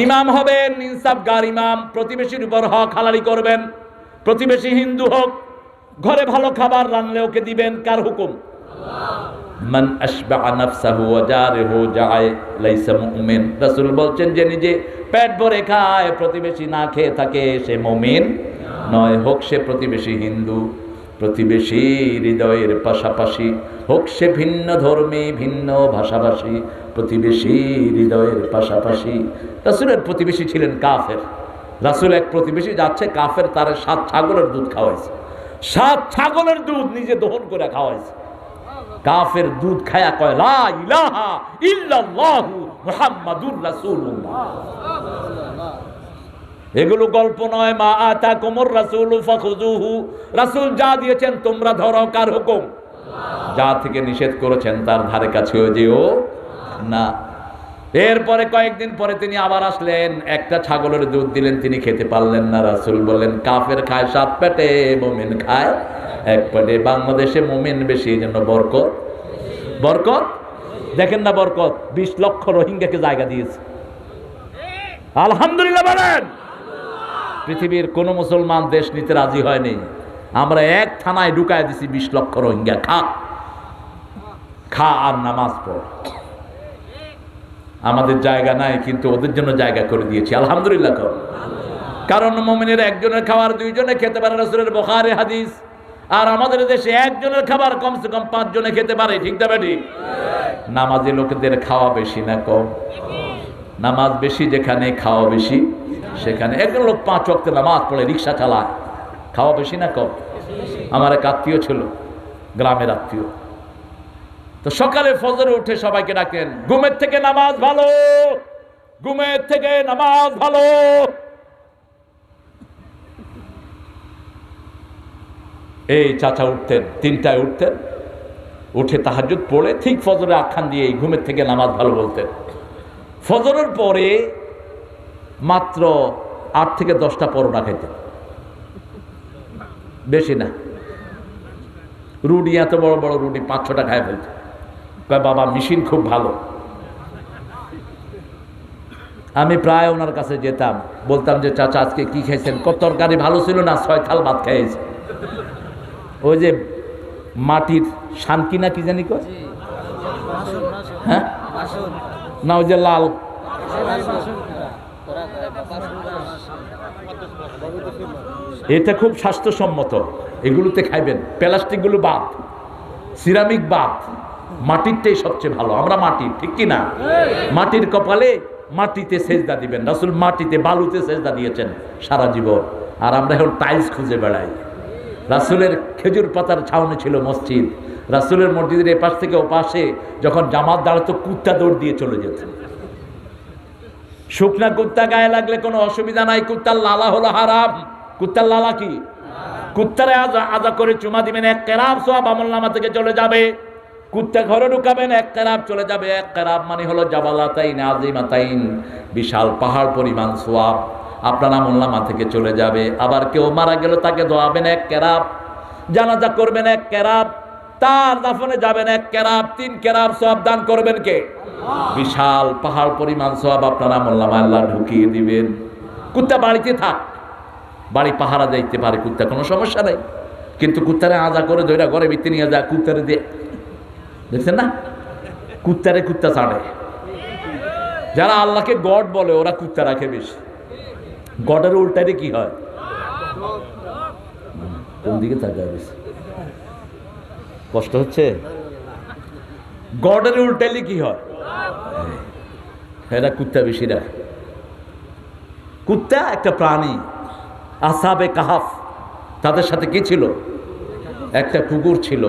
ইমাম হবেন ইনসাফগার ইমাম। প্রতিবেশীর উপর হক হালালি করবেন। প্রতিবেশী হিন্দু হোক, ঘরে ভালো খাবার রান্নলে ওকে দিবেন, কার হুকুম? মান আশবা'a নাফসাহু ওয়া জারিহু জায় লাইসা মুমিন। রাসূল বলছেন, যে নিজে পেট ভরে খায়, প্রতিবেশী না খেয়ে থাকে, সে মুমিন নয়। হোক সে প্রতিবেশী হিন্দু, প্রতিবেশী হৃদয়ের পাশাপাশি, হোক সে ভিন্ন ধর্মী, ভিন্ন ভাষাভাষী, প্রতিবেশী হৃদয়ের পাশাপাশি। রাসূলের প্রতিবেশী ছিলেন কাফের। রাসূল এক প্রতিবেশী যাচ্ছে কাফের, তার 7 ছাগলের দুধ খাওয়াইছে। 7 ছাগলের দুধ নিজে দহন করে খাওয়াইছে। কাফের দুধ খায়া কয়, লা ইলাহা ইল্লাল্লাহু মুহাম্মাদুর রাসূলুল্লাহ। এগুলো গল্প নয়। মা আতাকুমুর রাসূলু ফাখুযুহু। রাসূল যা দিয়েছেন তোমরা ধরো, কার হুকুম? যা থেকে নিষেধ করেছেন তার ধারে কাছেও যেও না। এরপরে কয়েকদিন পরে তিনি আবার আসলেন, একটা ছাগলের দুধ দিলেন, তিনি খেতে পারলেন না। রাসূল বললেন, কাফের খায় 7 পেটে, মুমিন খায় 1 পেটে। বাংলাদেশে মুমিন বেশি, এই জন্য বরকত। বরকত দেখেন না, বরকত 20 লক্ষ রোহিঙ্গাকে জায়গা দিয়েছে। আলহামদুলিল্লাহ বলেন। পৃথিবীর কোন মুসলমান দেশ নিতে রাজি হয়নি। আমরা এক থানায় ঢুকায় দিছি 20 লক্ষ রোহিঙ্গা। খা আর নামাজ পড়। আমাদের জায়গা নাই, কিন্তু ওদের জন্য জায়গা করে দিয়েছি। আলহামদুলিল্লাহ। কারণ মুমিনের একজনের খাওয়ার 2 জনে খেতে পারে। রাসূলের বুখারী হাদিস, আর আমাদের দেশে একজনের খাবার কমসে কম 5 জনে খেতে পারে, ঠিক না বেটি? নামাজি লোকেদের খাওয়া বেশি না কম? নামাজ বেশি যেখানে, খাওয়া বেশি সেখানে। একজন লোক 5 ওয়াক্ত নামাজ পড়ে, রিক্সা চালায়, খাওয়া বেশি না কম? আমার এক আত্মীয় ছিল, গ্রামের আত্মীয়। তো সকালে ফজরে উঠে সবাইকে ডাকেন, ঘুমের থেকে নামাজ ভালো, ঘুমের থেকে নামাজ ভালো। এই চাচা উঠতেন, 3টায় উঠতেন, উঠে তাহাজ্জুদ পড়ে ঠিক ফজরে আখ্যান দিয়ে এই ঘুমের থেকে নামাজ ভালো বলতেন। ফজরের পরে মাত্র 8 থেকে 10টা পরোটা খাইতেন, বেশি না। রুটি, এত বড় বড় রুটি 5-6টা খায় ফেলতেন। কয় বাবা মেশিন খুব ভালো। আমি প্রায় ওনার কাছে যেতাম, বলতাম যে চাচা আজকে কি খাইছেন? কত তরকারি ভালো ছিল না, 6 থাল ভাত খাইছে। ওই যে মাটির শান্তি না কি জানি কয়, হ্যাঁ না, ওই যে লাল, এটা খুব স্বাস্থ্যসম্মত, এগুলোতে খাইবেন। প্লাস্টিকগুলো বাদ, সিরামিক বাদ, মাটিরটাই সবচেয়ে ভালো। আমরা মাটি, ঠিক কি না? মাটির কপালে মাটিতে সেজদা দিবেন। রাসূল মাটিতে, বালুতে সেজদা দিয়েছেন সারা জীবন, আর আমরা এখন টাইলস খুঁজে বেড়াই। রাসূলের খেজুর পাতার ছাউনি ছিল মসজিদ। রাসূলের মসজিদের এপাশ থেকে ওপাশে যখন জামাত দাঁড়াতো, কুত্তা দৌড় দিয়ে চলে যেত। শুকনা কুত্তা গায়ে লাগলে কোনো অসুবিধা নাই, কুত্তার লালা হলো হারাম। কুত্তার লালা কি? কুত্তারে আজা করে চুমা দিবেন, 1 কেরাব সওয়াব আমলনামা থেকে চলে যাবে। কুত্তা ঘরে ঢুকাবেন, 1 কেরাব চলে যাবে। 1 কেরাব মানে হলো জাবালাতাইন আযীমাতাইন, বিশাল পাহাড় পরিমাণ সওয়াব আপনার আমলনামা থেকে চলে যাবে। আবার কেউ মারা গেল, তাকে দোয়াবেন 1 কেরাব, জানাজা করবেন 1 কেরাব, তার দাফনে যাবেন 1 কেরাব, 3 কেরাব সওয়াব দান করবেন কে? বিশাল পাহাড় পরিমাণ সওয়াব আপনার আমলনামায় আল্লাহ ঢুকিয়ে দিবেন। কুত্তা বাড়িতে থাক, বাড়ি পাহারা যাইতে পারে, কুত্তা কোনো সমস্যা নাই। কিন্তু কুত্তারে আজা করে ধৈরা ঘরে ভিতরে নিয়ে যায়, কুত্তারে দিয়ে, দেখছেন না, কুত্তারে কুত্তা ছাড়ে। যারা আল্লাহকে গড বলে ওরা কুত্তা রাখে বেশি। গডের উল্টারে কি হয়? কোন দিকে তাকায় বেশি? কষ্ট হচ্ছে? গডের উল্টাইলে কি হয়? এরা কুত্তা বেশি রাখে। কুত্তা একটা প্রাণী। আসহাবে কাহাফ, তাদের সাথে কি ছিল? একটা কুকুর ছিল।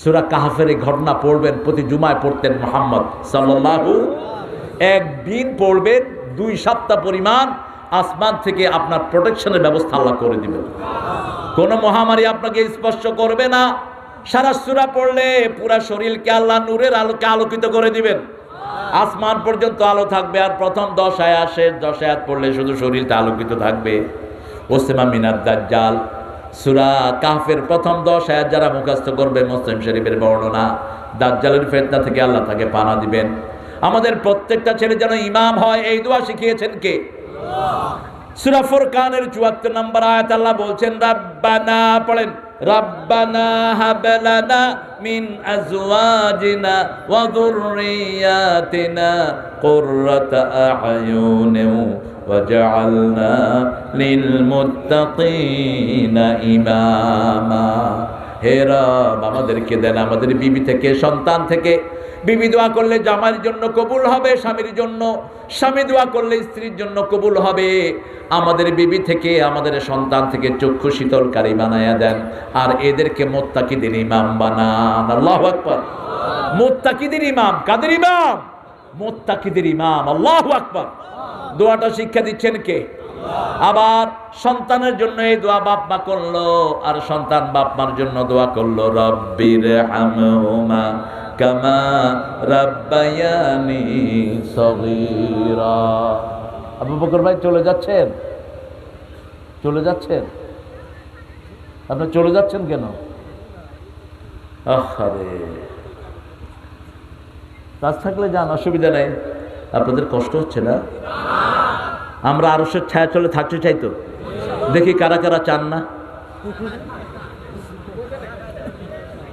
সূরা কাহাফের এই ঘটনা পড়বেন, প্রতি জুমায় পড়তেন মুহাম্মদ সাল্লাল্লাহু। একদিন পড়বেন, 2 সপ্তাহ পরিমাণ আসমান থেকে আপনার প্রোটেকশনের ব্যবস্থা আল্লাহ করে দিবেন। কোনো মহামারী আপনাকে স্পর্শ করবে না। সারা সূরা পড়লে পুরা শরীরকে আল্লাহ নূরের আলোকে আলোকিত করে দিবেন। আসমান পর্যন্ত আলো থাকবে। আর প্রথম 10 আয়াত, শেষ 10 আয়াত পড়লে শুধু শরীরটা আলোকিত থাকবে। ওসেমা মিনাদ দাজ্জাল, সূরা কাহফের প্রথম 10 আয়াত যারা মুখস্থ করবে, মুসলিম শরীফের বর্ণনা, দাজ্জালের ফিতনা থেকে আল্লাহ তাকে পানা দিবেন। আমাদের প্রত্যেকটা ছেলে যেন ইমাম হয়, এই দোয়া শিখিয়েছেন কে? সূরা ফুরকানের 74 নম্বর আয়াত আল্লাহ বলছেন, রাব্বানা, পড়েন, রাব্বানা হাব লানা মিন আজওয়াজিনা ওয়া যুররিয়াতিনা কুররাতা আ'য়ুনিন ওয়াজআলনা লিল মুত্তাকিনা ইমামা। হে রব, আমাদেরকে দেন আমাদের বিবি থেকে, সন্তান থেকে। বিবি দোয়া করলে জামাইয়ের জন্য কবুল হবে, স্বামীর জন্য। স্বামী দোয়া করলে স্ত্রীর জন্য কবুল হবে। আমাদের বিবি থেকে, আমাদের সন্তান থেকে চক্ষু শীতলকারী বানায়া দেন, আর এদেরকে মুত্তাকিদের ইমাম বানান। আল্লাহু আকবার। মুত্তাকিদের ইমাম, কাদের ইমাম? মুত্তাকিদের ইমাম। আল্লাহু আকবার। দোয়াটা শিক্ষা দিচ্ছেন কে? আবার সন্তানের জন্য এই দোয়া বাপ মা করলো, আর সন্তান বাপ মার জন্য দোয়া করলো, রব্বির হামহুমা কামা রাব্বায়ানি সগীরা। আবু বকর ভাই চলে যাচ্ছেন? চলে যাচ্ছেন? আপনি চলে যাচ্ছেন কেন? আরে কাজ থাকলে যান, অসুবিধা নাই। আপনাদের কষ্ট হচ্ছে না? আমরা আরশের ছায়া চলে থাকতে চাইতো। দেখি কারা কারা চান না,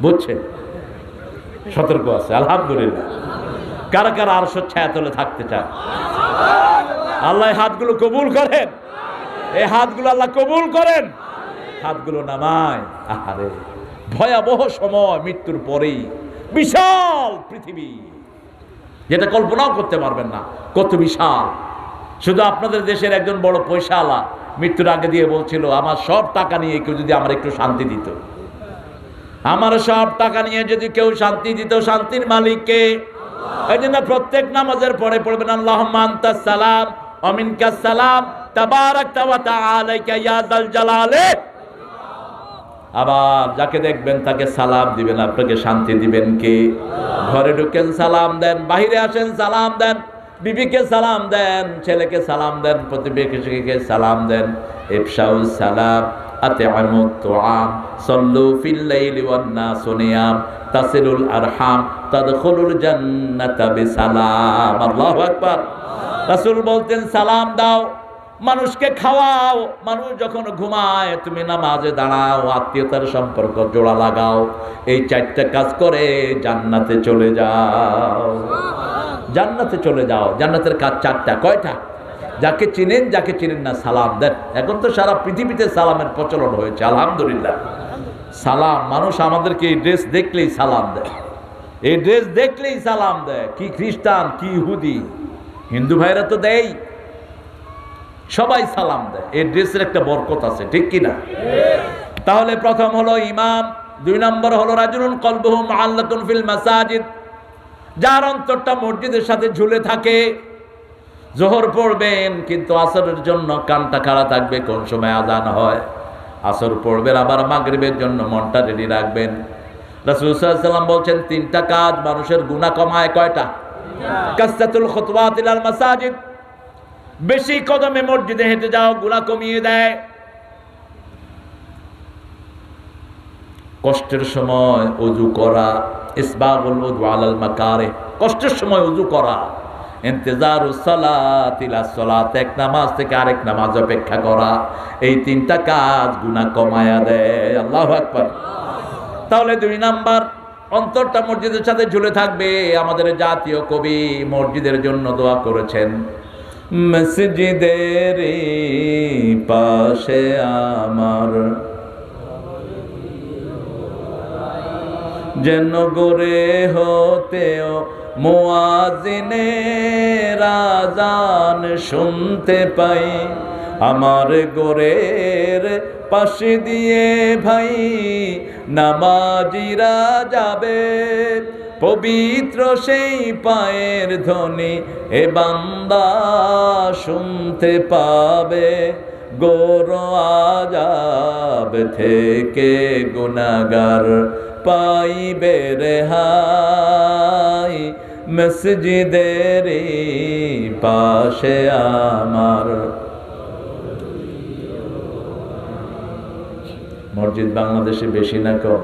বুঝছে? সতর্ক আছে, আলহামদুলিল্লাহ। কারা কারা আরশের ছায়া তলে থাকতে চান? আল্লাহ হাতগুলো কবুল করেন, এই হাতগুলো আল্লাহ কবুল করেন। হাতগুলো নামায়। আহারে ভয়াবহ সময়, মৃত্যুর পরেই বিশাল পৃথিবী, যেটা কল্পনাও করতে পারবেন না কত বিশাল। শুধু আপনাদের দেশের একজন বড় পয়সাওয়ালা মৃত্যুর আগে দিয়ে বলছিল, আমার সব টাকা নিয়ে কেউ যদি আমার একটু শান্তি দিত, আমার সব টাকা নিয়ে যদি কেউ শান্তি দিত, শান্তির মালিককে। এই জন্য প্রত্যেক নামাজের পরে পড়বেন আল্লাহুম্মা আনতাস সালাম ওয়া মিনকাস সালাম তাবারাকতা ওয়া তাআলাকা ইয়া যাল জালালি। আবার যাকে দেখবেন তাকে সালাম দিবেন, আপনাকে শান্তি দিবেন কে? ঘরে ঢুকেন সালাম দেন, বাইরে আসেন সালাম দেন, বিবিকে সালাম দেন, ছেলেকে সালাম দেন, প্রতিবেশীকে সালাম দেন। ইফশাউস সালাম আতি'আমুত তুআম সাল্লু ফিল লাইলি ওয়ান নাসু নিয়াম তাসিলুল আরহাম তাদখুলুল জান্নাতা বিসালাম। আল্লাহু আকবার। রাসূল বলতেন সালাম দাও, মানুষকে খাওয়াও, মানুষ যখন ঘুমায় তুমি নামাজে দাঁড়াও, আত্মীয়তার সম্পর্ক জোড়া লাগাও, এই চারটা কাজ করে জান্নাতে চলে যাও। জান্নাতে চলে যাও। জান্নাতের কাজ চারটা। কয়টা? যাকে চিনেন, যাকে চিনেন না সালাম দেন। এখন তো সারা পৃথিবীতে সালামের প্রচলন হয়েছে, আলহামদুলিল্লাহ। সালাম, মানুষ আমাদেরকে এই ড্রেস দেখলেই সালাম দেয়, এই ড্রেস দেখলেই সালাম দেয়। কি খ্রিস্টান, কি ইহুদি, হিন্দু ভাইরা তো দেয়, সবাই সালাম দেয়। এই ড্রেসের একটা বরকত আছে, ঠিক কিনা? তাহলে প্রথম হলো ইমাম, 2 নম্বর হলো রাজুলুন কলবুহু মুআল্লাকুন ফিল মাসাজিদ, যার অন্তরটা মসজিদের সাথে ঝুলে থাকে। জোহর পড়বেন কিন্তু আসরের জন্য কানটা খাড়া থাকবে কোন সময় আজান হয়। আসর পড়বেন, আবার মাগরিবের জন্য মনটা রেডি রাখবেন। রাসূল সাল্লাল্লাহু আলাইহি ওয়াসাল্লাম বলছেন 3টা কাজ মানুষের গুনাহ কমায়। কয়টা? কাসরাতুল খুতওয়াত ইলাল মাসাজিদ, বেশি কদমে মসজিদে হেঁটে যাও, গুনাহ কমিয়ে দেয়। কষ্টের সময় ওযু করা, ইসবাগুল উযু আলাল মাকারিহ, কষ্টের সময় ওযু করা। ইন্তিজারুস সালাত ইলা সালাত, এক নামাজ থেকে আরেক নামাজ অপেক্ষা করা। এই 3টা কাজ গুনাহ কমায়া দেয়। আল্লাহু আকবার। তাহলে 2 নাম্বার, অন্তরটা মসজিদের সাথে ঝুলে থাকবে। আমাদের জাতীয় কবি মসজিদের জন্য দোয়া করেছেন, মসজিদের পাশে আমার যেন গড়ে হতেও মুয়াজ্জিনের আযান শুনতে পাই। আমার গোরের পাশে দিয়ে ভাই নামাজিরা যাবে, পবিত্র সেই পায়ের ধ্বনি এ বান্দা শুনতে পাবে। গোর আযাব থেকে গুনাহগার পাইবে রেহাই, মসজিদের পাশে আমার। মসজিদ বাংলাদেশে বেশি না কম?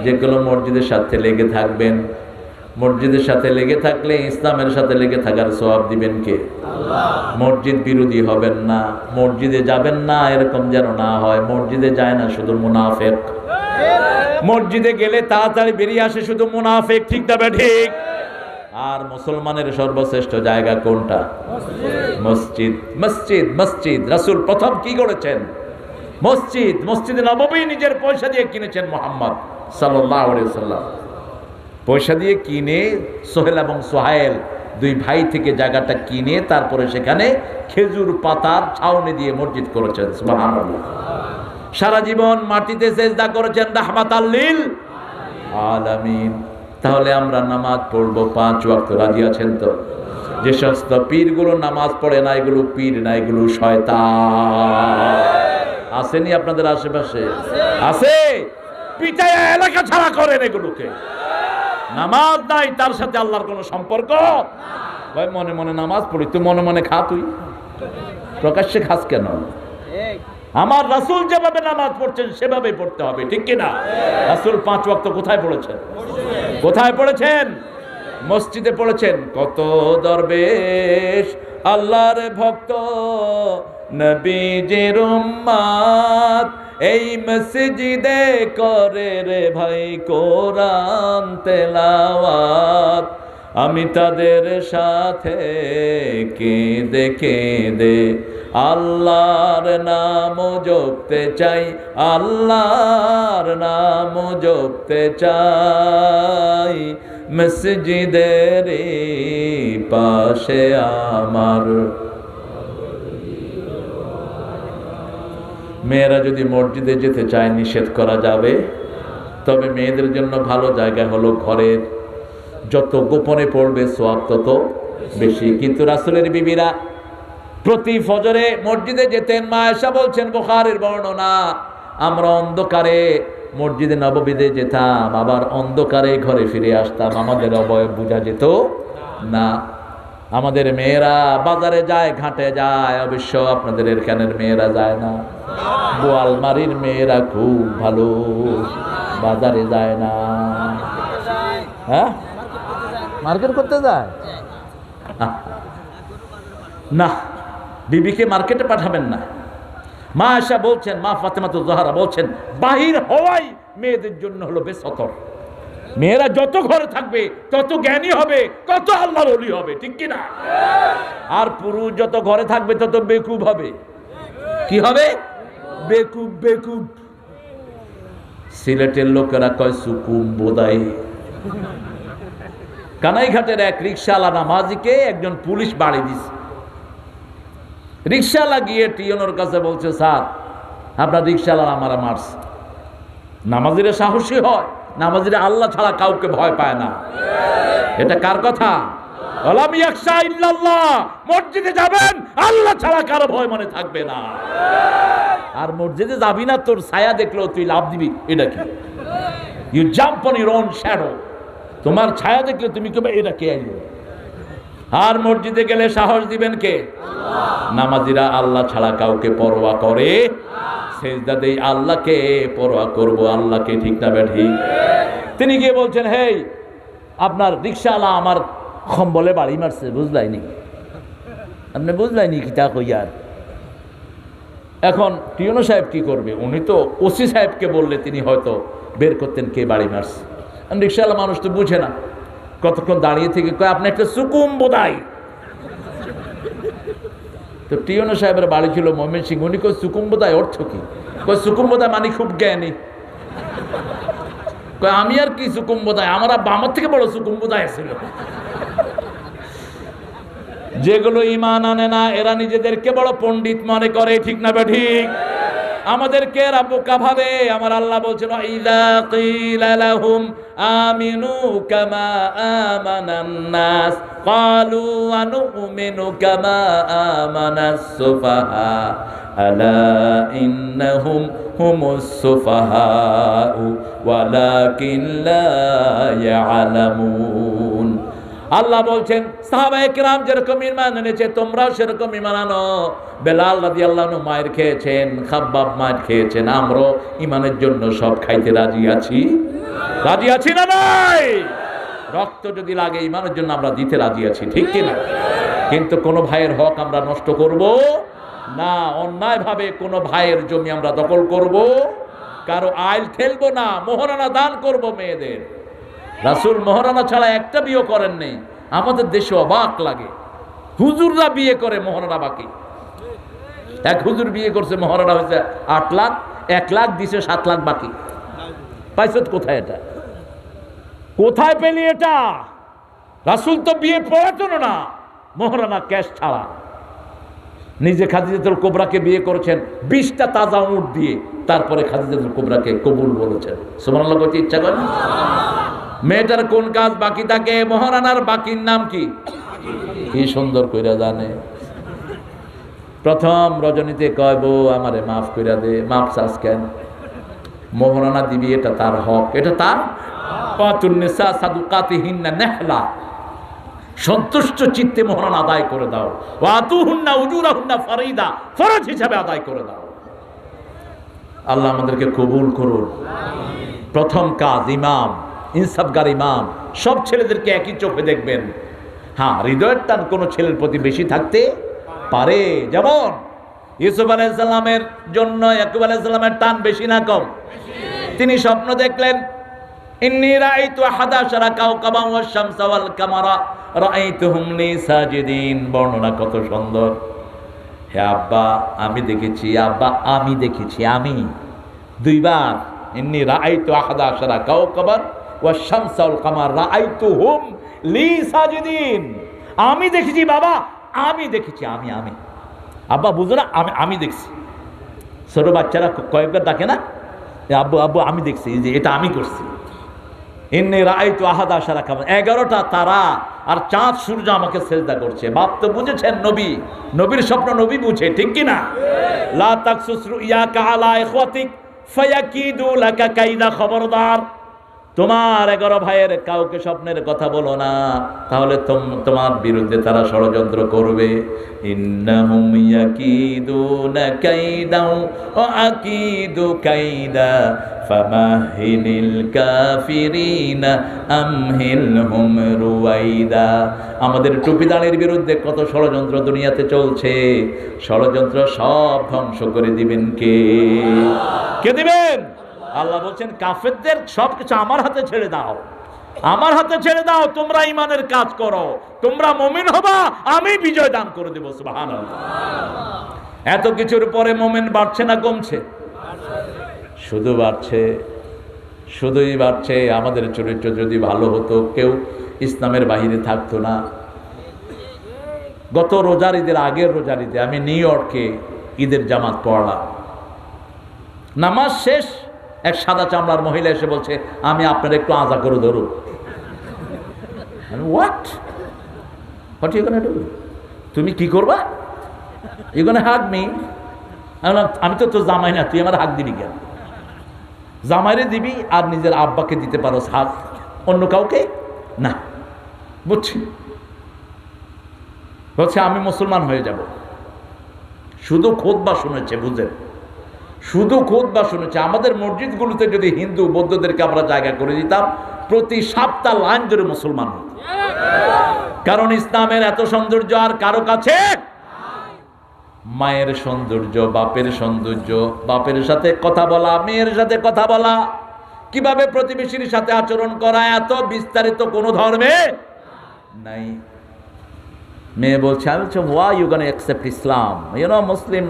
যেগুলো মসজিদের সাথে লেগে থাকবেন, মসজিদের সাথে লেগে থাকলে ইসলামের সাথে লেগে থাকার সওয়াব দিবেন কে? আল্লাহ। মসজিদ বিরোধী হবেন না, মসজিদে যাবেন না এরকম যেন না হয়। মসজিদে যায় না শুধু মুনাফিক, মসজিদে গেলে তাড়াতাড়ি বেরিয়ে আসে শুধু মুনাফিক, ঠিক না ঠিক? আর মুসলমানের সর্বশ্রেষ্ঠ জায়গা কোনটা? মসজিদ। মসজিদ মসজিদ রাসূল প্রথম কি করেছেন? মসজিদ। মসজিদে নববী নিজের পয়সা দিয়ে কিনেছেন মুহাম্মদ সাল্লাল্লাহু আলাইহি ওয়াসাল্লাম। পয়সা দিয়ে কিনে সোহেল এবং সোহাইল 2 ভাই থেকে জায়গাটা কিনে তারপরে সেখানে খেজুর পাতার ছাউনি দিয়ে মসজিদ করেছেন। সুবহানাল্লাহ। সারা জীবন মাটিতে সেজদা করেছেন রাহমাতাল লিল আলামিন। তাহলে আমরা নামাজ পড়বো 5 ওয়াক্ত, রাজি আছেন তো? যে সমস্ত পীরগুলো নামাজ পড়ে না এগুলো পীর না, এগুলো শয়তান। আসেনি আপনাদের আশেপাশে? আছে। পিটায়া এলাকা ছাড়া করেন এগুলোকে। নামাজ নাই, তার সাথে আল্লাহর কোনো সম্পর্ক ভাই। মনে মনে নামাজ পড়ি, তুই মনে মনে খা, তুই প্রকাশ্যে খাস কেন? আমার রাসূল যেভাবে নামাজ পড়ছেন সেভাবে পড়তে হবে, ঠিক কিনা? রাসূল 5 ওয়াক্ত কোথায় পড়েছেন? কোথায় পড়েছেন? মসজিদে পড়েছেন। কত দরবেশ আল্লাহর ভক্ত নবীজির উম্মত এই মসজিদে করে রে ভাই কোরআন তেলাওয়াত। আমি তাদের সাথে কেঁদে কেঁদে আল্লাহর নাম জপতে চাই, আল্লাহর নাম জপতে চাই, মসজিদের পাশে আমার। মেয়েরা যদি মসজিদে যেতে চায় নিষেধ করা যাবে, তবে মেয়েদের জন্য ভালো জায়গা হলো ঘরের, যত গোপনে পড়বে সওয়াব তত বেশি। কিন্তু রাসূলের বিবিরা প্রতি ফজরে মসজিদে যেতেন। মা আয়েশা বলছেন, বুখারীর বর্ণনা, আমরা অন্ধকারে মসজিদে নববীতে যেতাম, আবার অন্ধকারে ঘরে ফিরে আসতাম, আমাদের অবয়ব বোঝা যেত না। আমাদের মেয়েরা বাজারে যায়, ঘাটে যায়, অবশ্য আপনাদের এখানের মেয়েরা যায় না। বোয়ালমারির মেয়েরা খুব ভালো, বাজারে যায় না। হ্যাঁ, মার্কেট করতে যায় না, বিবিকে মার্কেটে পাঠাবেন না। মা আয়েশা বলছেন, মা ফাতেমাতুজ জাহরা বলছেন, বাহির হওয়াই মেয়েদের জন্য হলো বেসতর। মেয়েরা যত ঘরে থাকবে তত জ্ঞানী হবে, তত আল্লাহর ওলি হবে, ঠিক কি না? আর পুরুষ যত ঘরে থাকবে তত বেকুব হবে। কি হবে? বেকুব। বেকুব। সিলেটের লোকেরা কয় সুকুম বোদাই। কানাইঘাটের এক রিকশাওয়ালা নামাজিকে একজন পুলিশ বাড়ি দিছে। রিকশাওয়ালা গিয়ে টিয়নোর কাছে বলছে, স্যার আপনার রিকশাওয়ালা আমারা মারছে। নামাজিরা সাহসী হয়, নামাজিরা আল্লাহ ছাড়া কাউকে ভয় পায় না। এটা কার কথা? ওয়ালাম ইয়াখশা ইল্লাল্লাহ। মসজিদে যাবেন, আল্লাহ ছাড়া কারো ভয় মনে থাকবে না। আর মসজিদে যাবি না, তোর ছায়া দেখলেও তুই লাভ দিবি, এটা কি? You jump on your own shadow. তোমার ছায়া দেখলে তুমি কবে এটা কে আইলো? আর মসজিদে গেলে সাহস দিবেন কে? নামাজিরা আল্লাহ ছাড়া কাউকে পরোয়া করে? সেজদা দেই আল্লাহকে, পরোয়া করব আল্লাহকে, ঠিক না ঠিক? তিনি গিয়ে বলছেন, হেই আপনার রিকশাওয়ালা আমার খম্বলে বাড়ি মারছে, বুঝলাইনি? আপনি বুঝলাইনি কি তা কইয়ার? এখন টিউনো সাহেব কি করবে? উনি তো ওসি সাহেবকে বললে তিনি হয়তো বের করতেন কে বাড়ি মারছে। রিকশাওয়ালা মানুষ তো বুঝে না, কতক্ষণ দাঁড়িয়ে থেকে কয়, আপনি একটা সুকুম বোধাই। তো টিউনো সাহেবের বাড়ি ছিল ময়মনসিংহ। উনি কয় সুকুম বোধাই অর্থ কি? কয় সুকুম বোধাই মানে খুব জ্ঞানী। কয় আমি আর কি সুকুম বোধাই, আমার আব্বা আমার থেকে বড় সুকুম বোধাই ছিল। যেগুলো ঈমান আনে না এরা নিজেদেরকে বড় পণ্ডিত মনে করে, ঠিক না ঠিক? আমাদেরকে এরা বোকা ভাবে। আমার আল্লাহ বলছেন, ইযা কিলা লাহুম আমিনু কামা আমানান নাস ক্বালু আনুমিনু কামা আমানাস সুফাহা আলা ইন্নাহুম হুমুস সুফাহা ওয়ালাকিন লা ইয়ালামুন। আল্লাহ বলছেন, সাহাবায়ে কেরাম যেরকম ঈমান এনেছে তোমরাও সেরকম ঈমান আনো। বেলাল রাদিয়াল্লাহু আনহু মায়ের খেয়েছেন, খাব্বাব মায়ের খেয়েছেন, আমরাও ঈমানের জন্য সব খাইতে রাজি আছি। রাজি আছি না নাই? রক্ত যদি লাগে ঈমানের জন্য আমরা দিতে রাজি আছি, ঠিক কি না? কিন্তু কোন ভাইয়ের হক আমরা নষ্ট করব না, অন্যায়ভাবে কোন ভাইয়ের জমি আমরা দখল করব, কারো আইল ঠেলবো না, মোহরানা দান করব মেয়েদের। রাসূল মোহরানা ছাড়া একটা বিয়ে করেন নেই। আমাদের দেশে অবাক লাগে, হুজুররা বিয়ে করে মোহরানা বাকি। এক হুজুর বিয়ে করছে, মোহরানা হয়েছে 8 লাখ, 1 লাখ দিছে, 7 লাখ বাকি। পাইছত কোথায়? এটা কোথায় পেলি এটা? রাসূল তো বিয়ে পড়াতো না মোহরানা ক্যাশ ছাড়া। নিজে খাদিজাতুল কুবরাকে বিয়ে করেছেন 20টা তাজা উট দিয়ে, তারপরে খাদিজাতুল কুবরাকে কবুল বলেছেন। সুবহানাল্লাহ কইতে ইচ্ছা করে না? মেয়েটার কোন কাজ বাকি থাকে? মোহরানার বাকির নাম কি? কি সুন্দর কইরা জানে। প্রথম রজনীতে কয়, বউ আমারে মাফ কইরা দে। মাফ চাস কেন? মোহরানা দিবি, এটা তার হক, এটা তার। পাতুন নিসা সাদুকাতিহিন্না নেহলা, সন্তুষ্ট চিত্তে মোহরানা আদায় করে দাও। ওয়াতুহুন্না উজুরাহুন্না ফরিদা, ফরজ হিসাবে আদায় করে দাও। আল্লাহ আমাদেরকে কবুল করুন। প্রথম কাজ ইমাম, ইনসাফগার ইমাম সব ছেলেদেরকে একই চোখে দেখবেন। হ্যাঁ, হৃদয়ের টান কোনো ছেলের প্রতি বেশি থাকতে পারে। যেমন ইউসুফ আলাইহিস সালামের জন্য ইয়াকুব আলাইহিস সালামের টান বেশি না কম? তিনি স্বপ্ন দেখলেন, ইন্নী রাআইতু আহাদা আশারা কাওকাবান ওয়াশ শামসা ওয়াল কামারা রাআইতুহুম লি সাজিদিন। বর্ণনা কত সুন্দর। হে আব্বা আমি দেখেছি, আব্বা আমি দেখেছি, আমি দুইবার। ইন্নী রাআইতু আহাদা আশারা কাওকাবান ওয়া শামসা ওয়াল কামার রাআইতুহুম লি সাজিদিন। আমি দেখেছি বাবা, আমি দেখেছি, আমি আমি আব্বা বুঝো না, আমি দেখছি। ছোট বাচ্চারা কয়েকবার ডাকে না, আব্বু আব্বু আমি দেখছি, এই যে এটা আমি করছি। ইন্নী রাআইতু আহাদা আশারা কামার, 11টা তারা আর চাঁদ সূর্য আমাকে সেজদা করছে। বাপ তো বুঝেছেন নবী, নবীর স্বপ্ন নবী বুঝে, ঠিক কি না? লা তাকসুস রুইয়াকা আলা ইখওয়াতিক ফায়াকিদু লাকা কাইদা, খবরদার তোমার 11 ভাইয়ের কাউকে স্বপ্নের কথা বলো না, তাহলে তোমার বিরুদ্ধে তারা ষড়যন্ত্র করবে। ইন্নাহুম ইয়াকিদুনা কাইদা ওয়া আকিদু কাইদা ফামাহিলিল কাফিরিনা আমহিলহুম রুয়াইদা। আমাদের টুপিদানের বিরুদ্ধে কত ষড়যন্ত্র দুনিয়াতে চলছে, ষড়যন্ত্র সব ধ্বংস করে দিবেন কে? কে দিবেন? আল্লাহ বলছেন কাফেরদের সবকিছু আমার হাতে ছেড়ে দাও, আমার হাতে ছেড়ে দাও, তোমরা ইমানের কাজ করো, তোমরা মুমিন হবা, আমি বিজয় দান করে দেব। সুবহানাল্লাহ। এত কিছুর পরে মুমিন বাড়ছে না কমছে? শুধু বাড়ছে, শুধুই বাড়ছে। আমাদের চরিত্র যদি ভালো হতো কেউ ইসলামের বাহিরে থাকতো না। গত রোজার ঈদের আগের রোজার ঈদে আমি নিউ ইয়র্কে ঈদের জামাত পড়লাম। নামাজ শেষ, এক সাদা চামড়ার মহিলা এসে বলছে আমি আপনার একটু আজা করে ধরুন। What what you gonna do? তুমি কি করবা? You gonna hug me? আমি তো তোর জামাই না, তুই আমার হাক দিবি কেন? জামাইরে দিবি আর নিজের আব্বাকে দিতে পারো হাক, অন্য কাউকে না। বুঝছি, বলছে আমি মুসলমান হয়ে যাব। শুধু খুতবা শুনেছে, বুঝেন, শুধু খুতবা শুনেছে। আমাদের মসজিদগুলোতে যদি হিন্দু বৌদ্ধদেরকে আমরা জায়গা করে দিতাম, প্রতি সপ্তাহ লাইন ধরে মুসলমান হতো। কারণ ইসলামের এত সৌন্দর্য আর কারো কাছে। মায়ের সৌন্দর্য, বাপের সৌন্দর্য, বাপের সাথে কথা বলা, মেয়ের সাথে কথা বলা, কিভাবে প্রতিবেশীর সাথে আচরণ করা, এত বিস্তারিত কোন ধর্মে নাই। মেয়ে বলছে, আমি বলছি why you gonna accept Islam? You know Muslim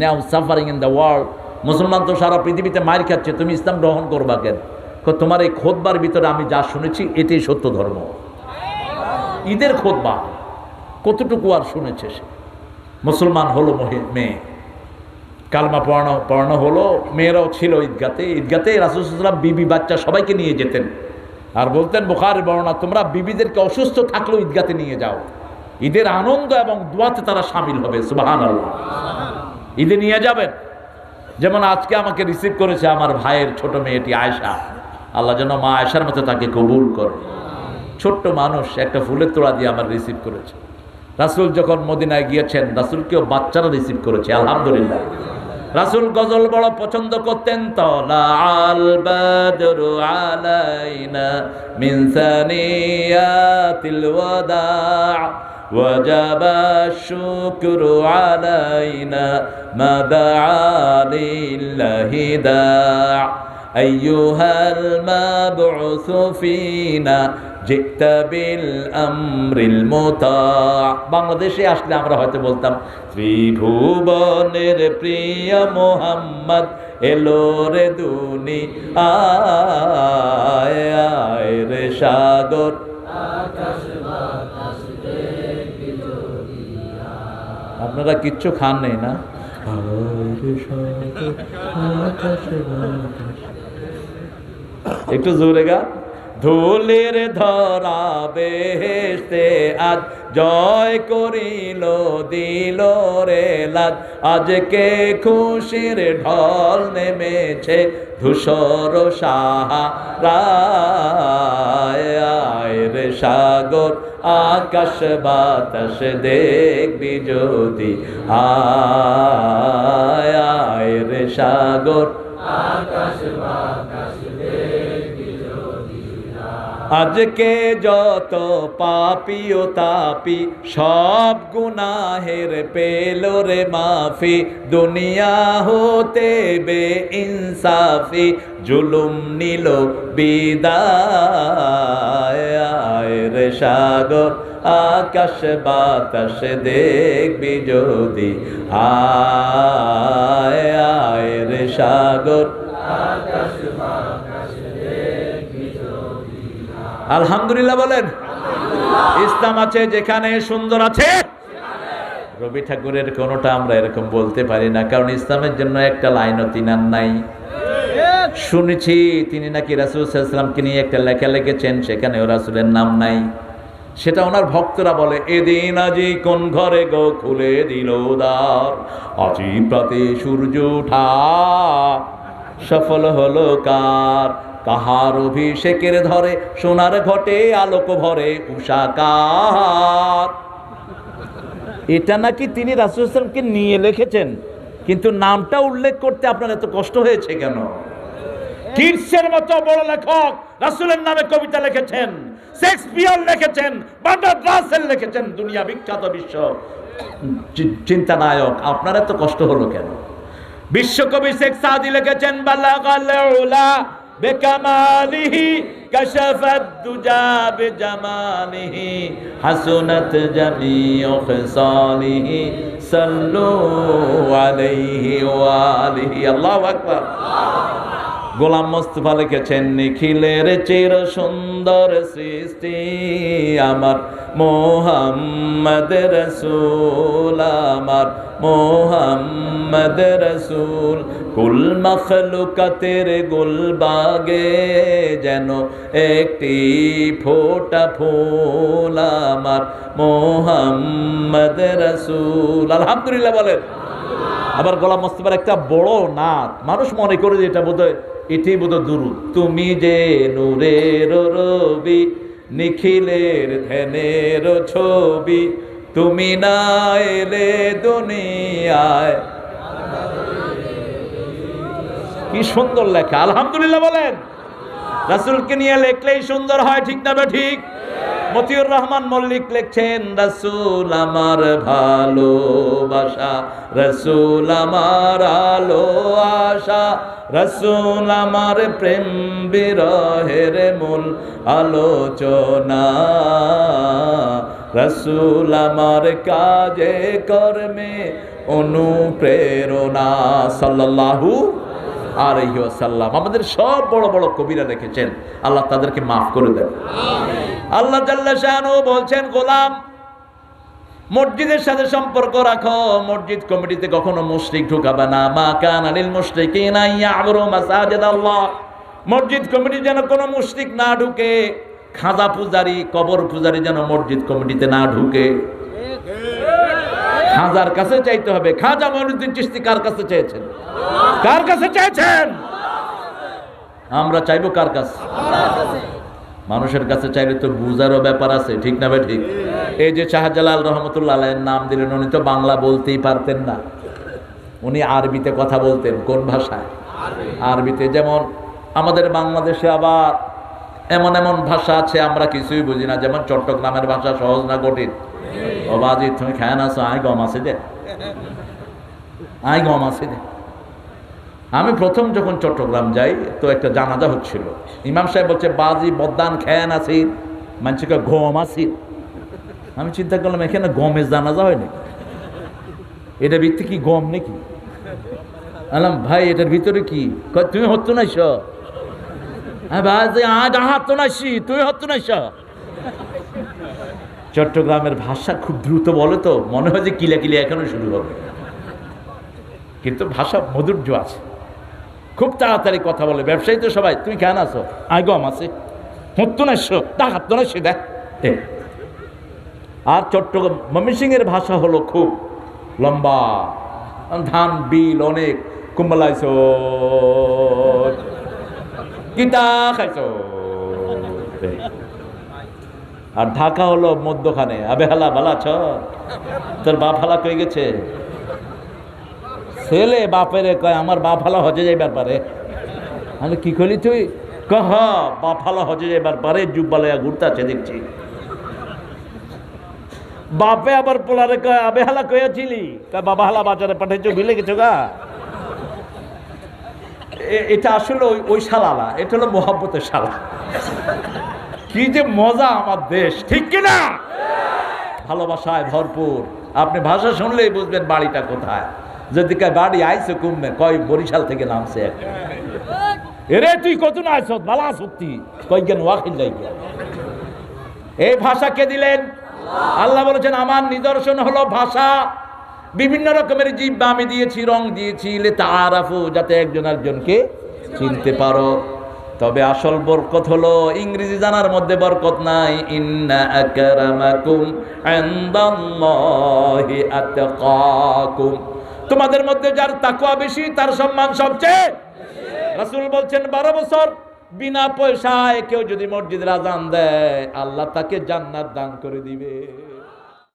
now suffering in the world. মুসলমান তো সারা পৃথিবীতে মার খাচ্ছে, তুমি ইসলাম গ্রহণ করবা কেন? তোমার এই খুতবার ভিতরে আমি যা শুনেছি এটাই সত্য ধর্ম। ঈদের খুতবা কতটুকু আর শুনেছে সে? মুসলমান হলো মেয়ে, কালমা পড়ানো হলো, মেয়েরাও ছিল ঈদগাতে। ঈদগাতে রাসূল সাল্লাল্লাহু আলাইহি ওয়াসাল্লাম বিবি বাচ্চা সবাইকে নিয়ে যেতেন আর বলতেন, বুখারীর বর্ণনা, তোমরা বিবিদেরকে অসুস্থ থাকলেও ঈদগাতে নিয়ে যাও, ঈদের আনন্দ এবং দোয়াতে তারা শামিল হবে। সুবহানাল্লাহ। ঈদে নিয়ে যাবেন। যেমন আজকে আমাকে রিসিভ করেছে আমার ভাইয়ের ছোট মেয়েটি আয়েশা, আল্লাহ যেন মা আয়েশার মতো তাকে কবুল করে। ছোট্ট মানুষ, একটা ফুলের তোড়া দিয়ে আমার রিসিভ করেছে। রাসূল যখন মদিনায় গিয়েছেন, রাসূলকেও বাচ্চারা রিসিভ করেছে, আলহামদুলিল্লাহ। রাসূল গজল বড় পছন্দ করতেন। তালাআল বাদরু আলাইনা মিন সানিয়াতিল ওয়াদা ওয়াজাবা শুকরু আলাইনা মা দাআ লিল্লাহি দা' আইয়ুহাল মাবউসু ফিনা জিতা বিল আমরিল মুতা'। বাংলাদেশে আসলে আমরা হয়তো বলতাম, ত্রিভুবনের প্রিয় মোহাম্মদ এলো রে দুনিয়ায়, আয় রে সাগর আকাশ বাতাস দেখবি যদি। আপনারা কিচ্ছু খান নেই না? আয় রে সাগর আকাশ বাতাস, একটু জোরে গা। ধুলির ধরা বেহেশতে আজ জয় করিল দিল রে লাজ, আজকে খুশির ঢল নেমেছে ধূসর সাহারায়, আয় রে সাগর আকাশ বাতাস দেখবি যদি, আয় আয় রে সাগর আকাশ বাতাস দেখবি যদি। আজকে যত পাপী ও তাপি সব গুনাহের পেল রে মাফি, দুনিয়া হতে বে ইনসাফি জুলুম নিল বিদায়, আয় রে সাগর আকাশ বাতাস দেখবি যদি, আয় আয় রে সাগর। আলহামদুলিল্লাহ বলেন। ইসলাম আছে যেখানে, সুন্দর আছে। রবি ঠাকুরের কোনোটা আমরা এরকম বলতে পারি না, কারণ ইসলামের জন্য একটা লাইনও তিনার নাই। শুনেছি তিনি নাকি রাসূল সাল্লাল্লাহু আলাইহি ওয়াসাল্লামকে নিয়ে একটা লেখা লিখেছেন, সেখানেও রাসূলের নাম নাই। সেটা ওনার ভক্তরা বলে, এদিন আজি কোন ঘরে গো খুলে দিল দ্বার, আজি প্রাতে সূর্য ওঠা সফল হলো কার, কাহার অভিষেকের ধরে সোনার ঘটে আলোক ভরে উষাকার। এটা নাকি তিনি রাসূল সাল্লাল্লাহু আলাইহি ওয়াসাল্লামকে নিয়ে লিখেছেন, কিন্তু নামটা উল্লেখ করতে আপনার এত কষ্ট হয়েছে কেন? কিটসের মতো বড় লেখক রাসূলের নামে কবিতা লিখেছেন, শেক্সপিয়ার লিখেছেন, বার্ট্রান্ড রাসেল লিখেছেন, দুনিয়া বিখ্যাত বিশ্ব চিন্তানায়ক, আপনার এত কষ্ট হলো কেন? বিশ্বকবি শেখ সাদি লিখেছেন, বালাগাল উলা বিকামালিহি কাশাফাত দুজা বিজামালিহি হাসুনাত জামিউ খিসালিহি সাল্লু আলাইহি ওয়া আলিহি। আল্লাহু আকবার। গোলাম মোস্তফা লিখেছেন, নিখিলের চির সুন্দর সৃষ্টি আমার মুহাম্মদ রাসূল, আমার মুহাম্মদ রাসূল, কুল মখলুকাতের গুলবাগে যেন একটি ফোঁটা ফুল আমার মুহাম্মদ রাসূল। আলহামদুলিল্লাহ বলেন। আবার গোলাম মোস্তফার একটা বড় নাত, মানুষ মনে করে যে এটা বোধহয় এটাই বোধহয় দুরূদ, তুমি যে নূরের রবি নিখিলের ধ্যানের ছবি, তুমি না এলে দুনিয়ায়। কি সুন্দর লেখা, আলহামদুলিল্লাহ বলেন। রাসূলকে নিয়ে লেখলেই সুন্দর হয়, ঠিক না বে ঠিক? মতিউর রহমান মল্লিক লিখছেন, রাসূল আমার ভালোবাসা, রাসূল আমার আলো আশা, রাসূল আমার প্রেম বিরহের মূল আলোচনা, রাসূল আমার কাজে কর্মে অনুপ্রেরণা সাল্লাল্লাহু আলাইহি ওয়াসাল্লাম। আমাদের সব বড় বড় কবিরা লিখেছেন, আল্লাহ তাদেরকে মাফ করে দেন। আল্লাহ জাল্লা শাআনুহু বলছেন, গোলাম মসজিদের সাথে সম্পর্ক রাখো, মসজিদ কমিটিতে কখনো মুশরিক ঢুকাবে না। মা কানা লিল মুশরিকিনা ইয়াবুরু মাসাজিদাল্লাহ, মসজিদ কমিটি যেন কোনো মুশরিক না ঢুকে, খাজা পূজারি কবর পূজারি যেন মসজিদ কমিটিতে না ঢুকে। খাজার কাছে চাইতে হবে। খাজা মঈনুদ্দিন চিশতি কার কাছে চেয়েছেন? কার কাছে চেয়েছেন? আমরা চাইবো কার কাছে? মানুষের কাছে চাইলে তো বুঝারও ব্যাপার আছে, ঠিক না ভাই? ঠিক। এই যে শাহজালাল রহমতুল্লাহ আলাইহির নাম দিলেন, উনি তো বাংলা বলতেই পারতেন না, উনি আরবিতে কথা বলতেন। কোন ভাষায়? আরবিতে। যেমন আমাদের বাংলাদেশে আবার এমন এমন ভাষা আছে আমরা কিছুই বুঝি না, যেমন চট্টগ্রামের ভাষা সহজ না কঠিন? ও বাজি তুমি খায় না, আয় গম আছে দে, আয় গম আছে দে। আমি প্রথম যখন চট্টগ্রাম যাই তো একটা জানাজা হচ্ছিল, ইমাম সাহেব বলছে বাজি বদান খেয়ান আছি, মানুষকে গম আছি। আমি চিন্তা করলাম এখানে গমের জানাজা হয় নাকি, এটা ভিত্তি কি গম নাকি? আলাম ভাই এটার ভিতরে কি? তুমি হতো না স ভাই আজ হাত নাইছি, তুই হতো না স। চট্টগ্রামের ভাষা খুব দ্রুত বলে তো, মনে হয় যে কিলা কিলা এখনো শুরু হবে, কিন্তু ভাষা মধুর্য আছে, খুব তাড়াতাড়ি কথা বলে। ব্যবসায়ী তো সবাই, তুমি কেন আছো? আই গম আছে, হতো না স, ডাকাত না সে দেখ। আর চট্টগ্রাম ময়মনসিংহের ভাষা হলো খুব লম্বা, ধান বিল অনেক, কুম্বলাইছ কিতা খাইছ। আর ঢাকা হলো মধ্যখানে, আবে হালা ভালা ছ, তোর বাপ হালা কই গেছে? ছেলে বাপেরে কয় আমার বাপ হালা হজে যাইবার পারে। আমি কি করলি তুই? কহ বাপ হালা হজে যাইবার পারে, জুব্বালয়া ঘুরতে আছে দেখছি। বাপে আবার পোলারে কয় আবে হালা কইয়াছিলি? বাবা হালা বাজারে পাঠাইছো, ভিলে গেছো গা। এটা আসলে ওই শালা, এটা হলো মোহাব্বতের শালা। কি যে মজা আমার দেশ, ঠিক কিনা? ভালোবাসায় ভরপুর। আপনি ভাষা শুনলেই বুঝবেন বাড়িটা কোথায়। যদি কয় বাড়ি আইছে কুমবে, কয় বরিশাল থেকে নামছে একটা। এরে তুই কত না আইছ, বালা সত্যি কই জ্ঞান ওয়াকিল লাইগা। এই ভাষা কে দিলেন? আল্লাহ বলেছেন আমার নিদর্শন হলো ভাষা। বিভিন্ন রকমের জিহ্বা আমি দিয়েছি, রং দিয়েছি, লিতাআরাফু, যাতে একজন একজনকে চিনতে পারো। তবে আসল বরকত হলো ইংরেজি জানার মধ্যে বরকত নাই। ইন্না আকরামাকুম ইনদাল্লাহি আতকাকুম, তোমাদের মধ্যে যার তাকওয়া বেশি তার সম্মান সবচেয়ে। রাসূল বলছেন 12 বছর বিনা পয়সায় কেউ যদি মসজিদের আযান দেয়, আল্লাহ তাকে জান্নাত দান করে দিবে।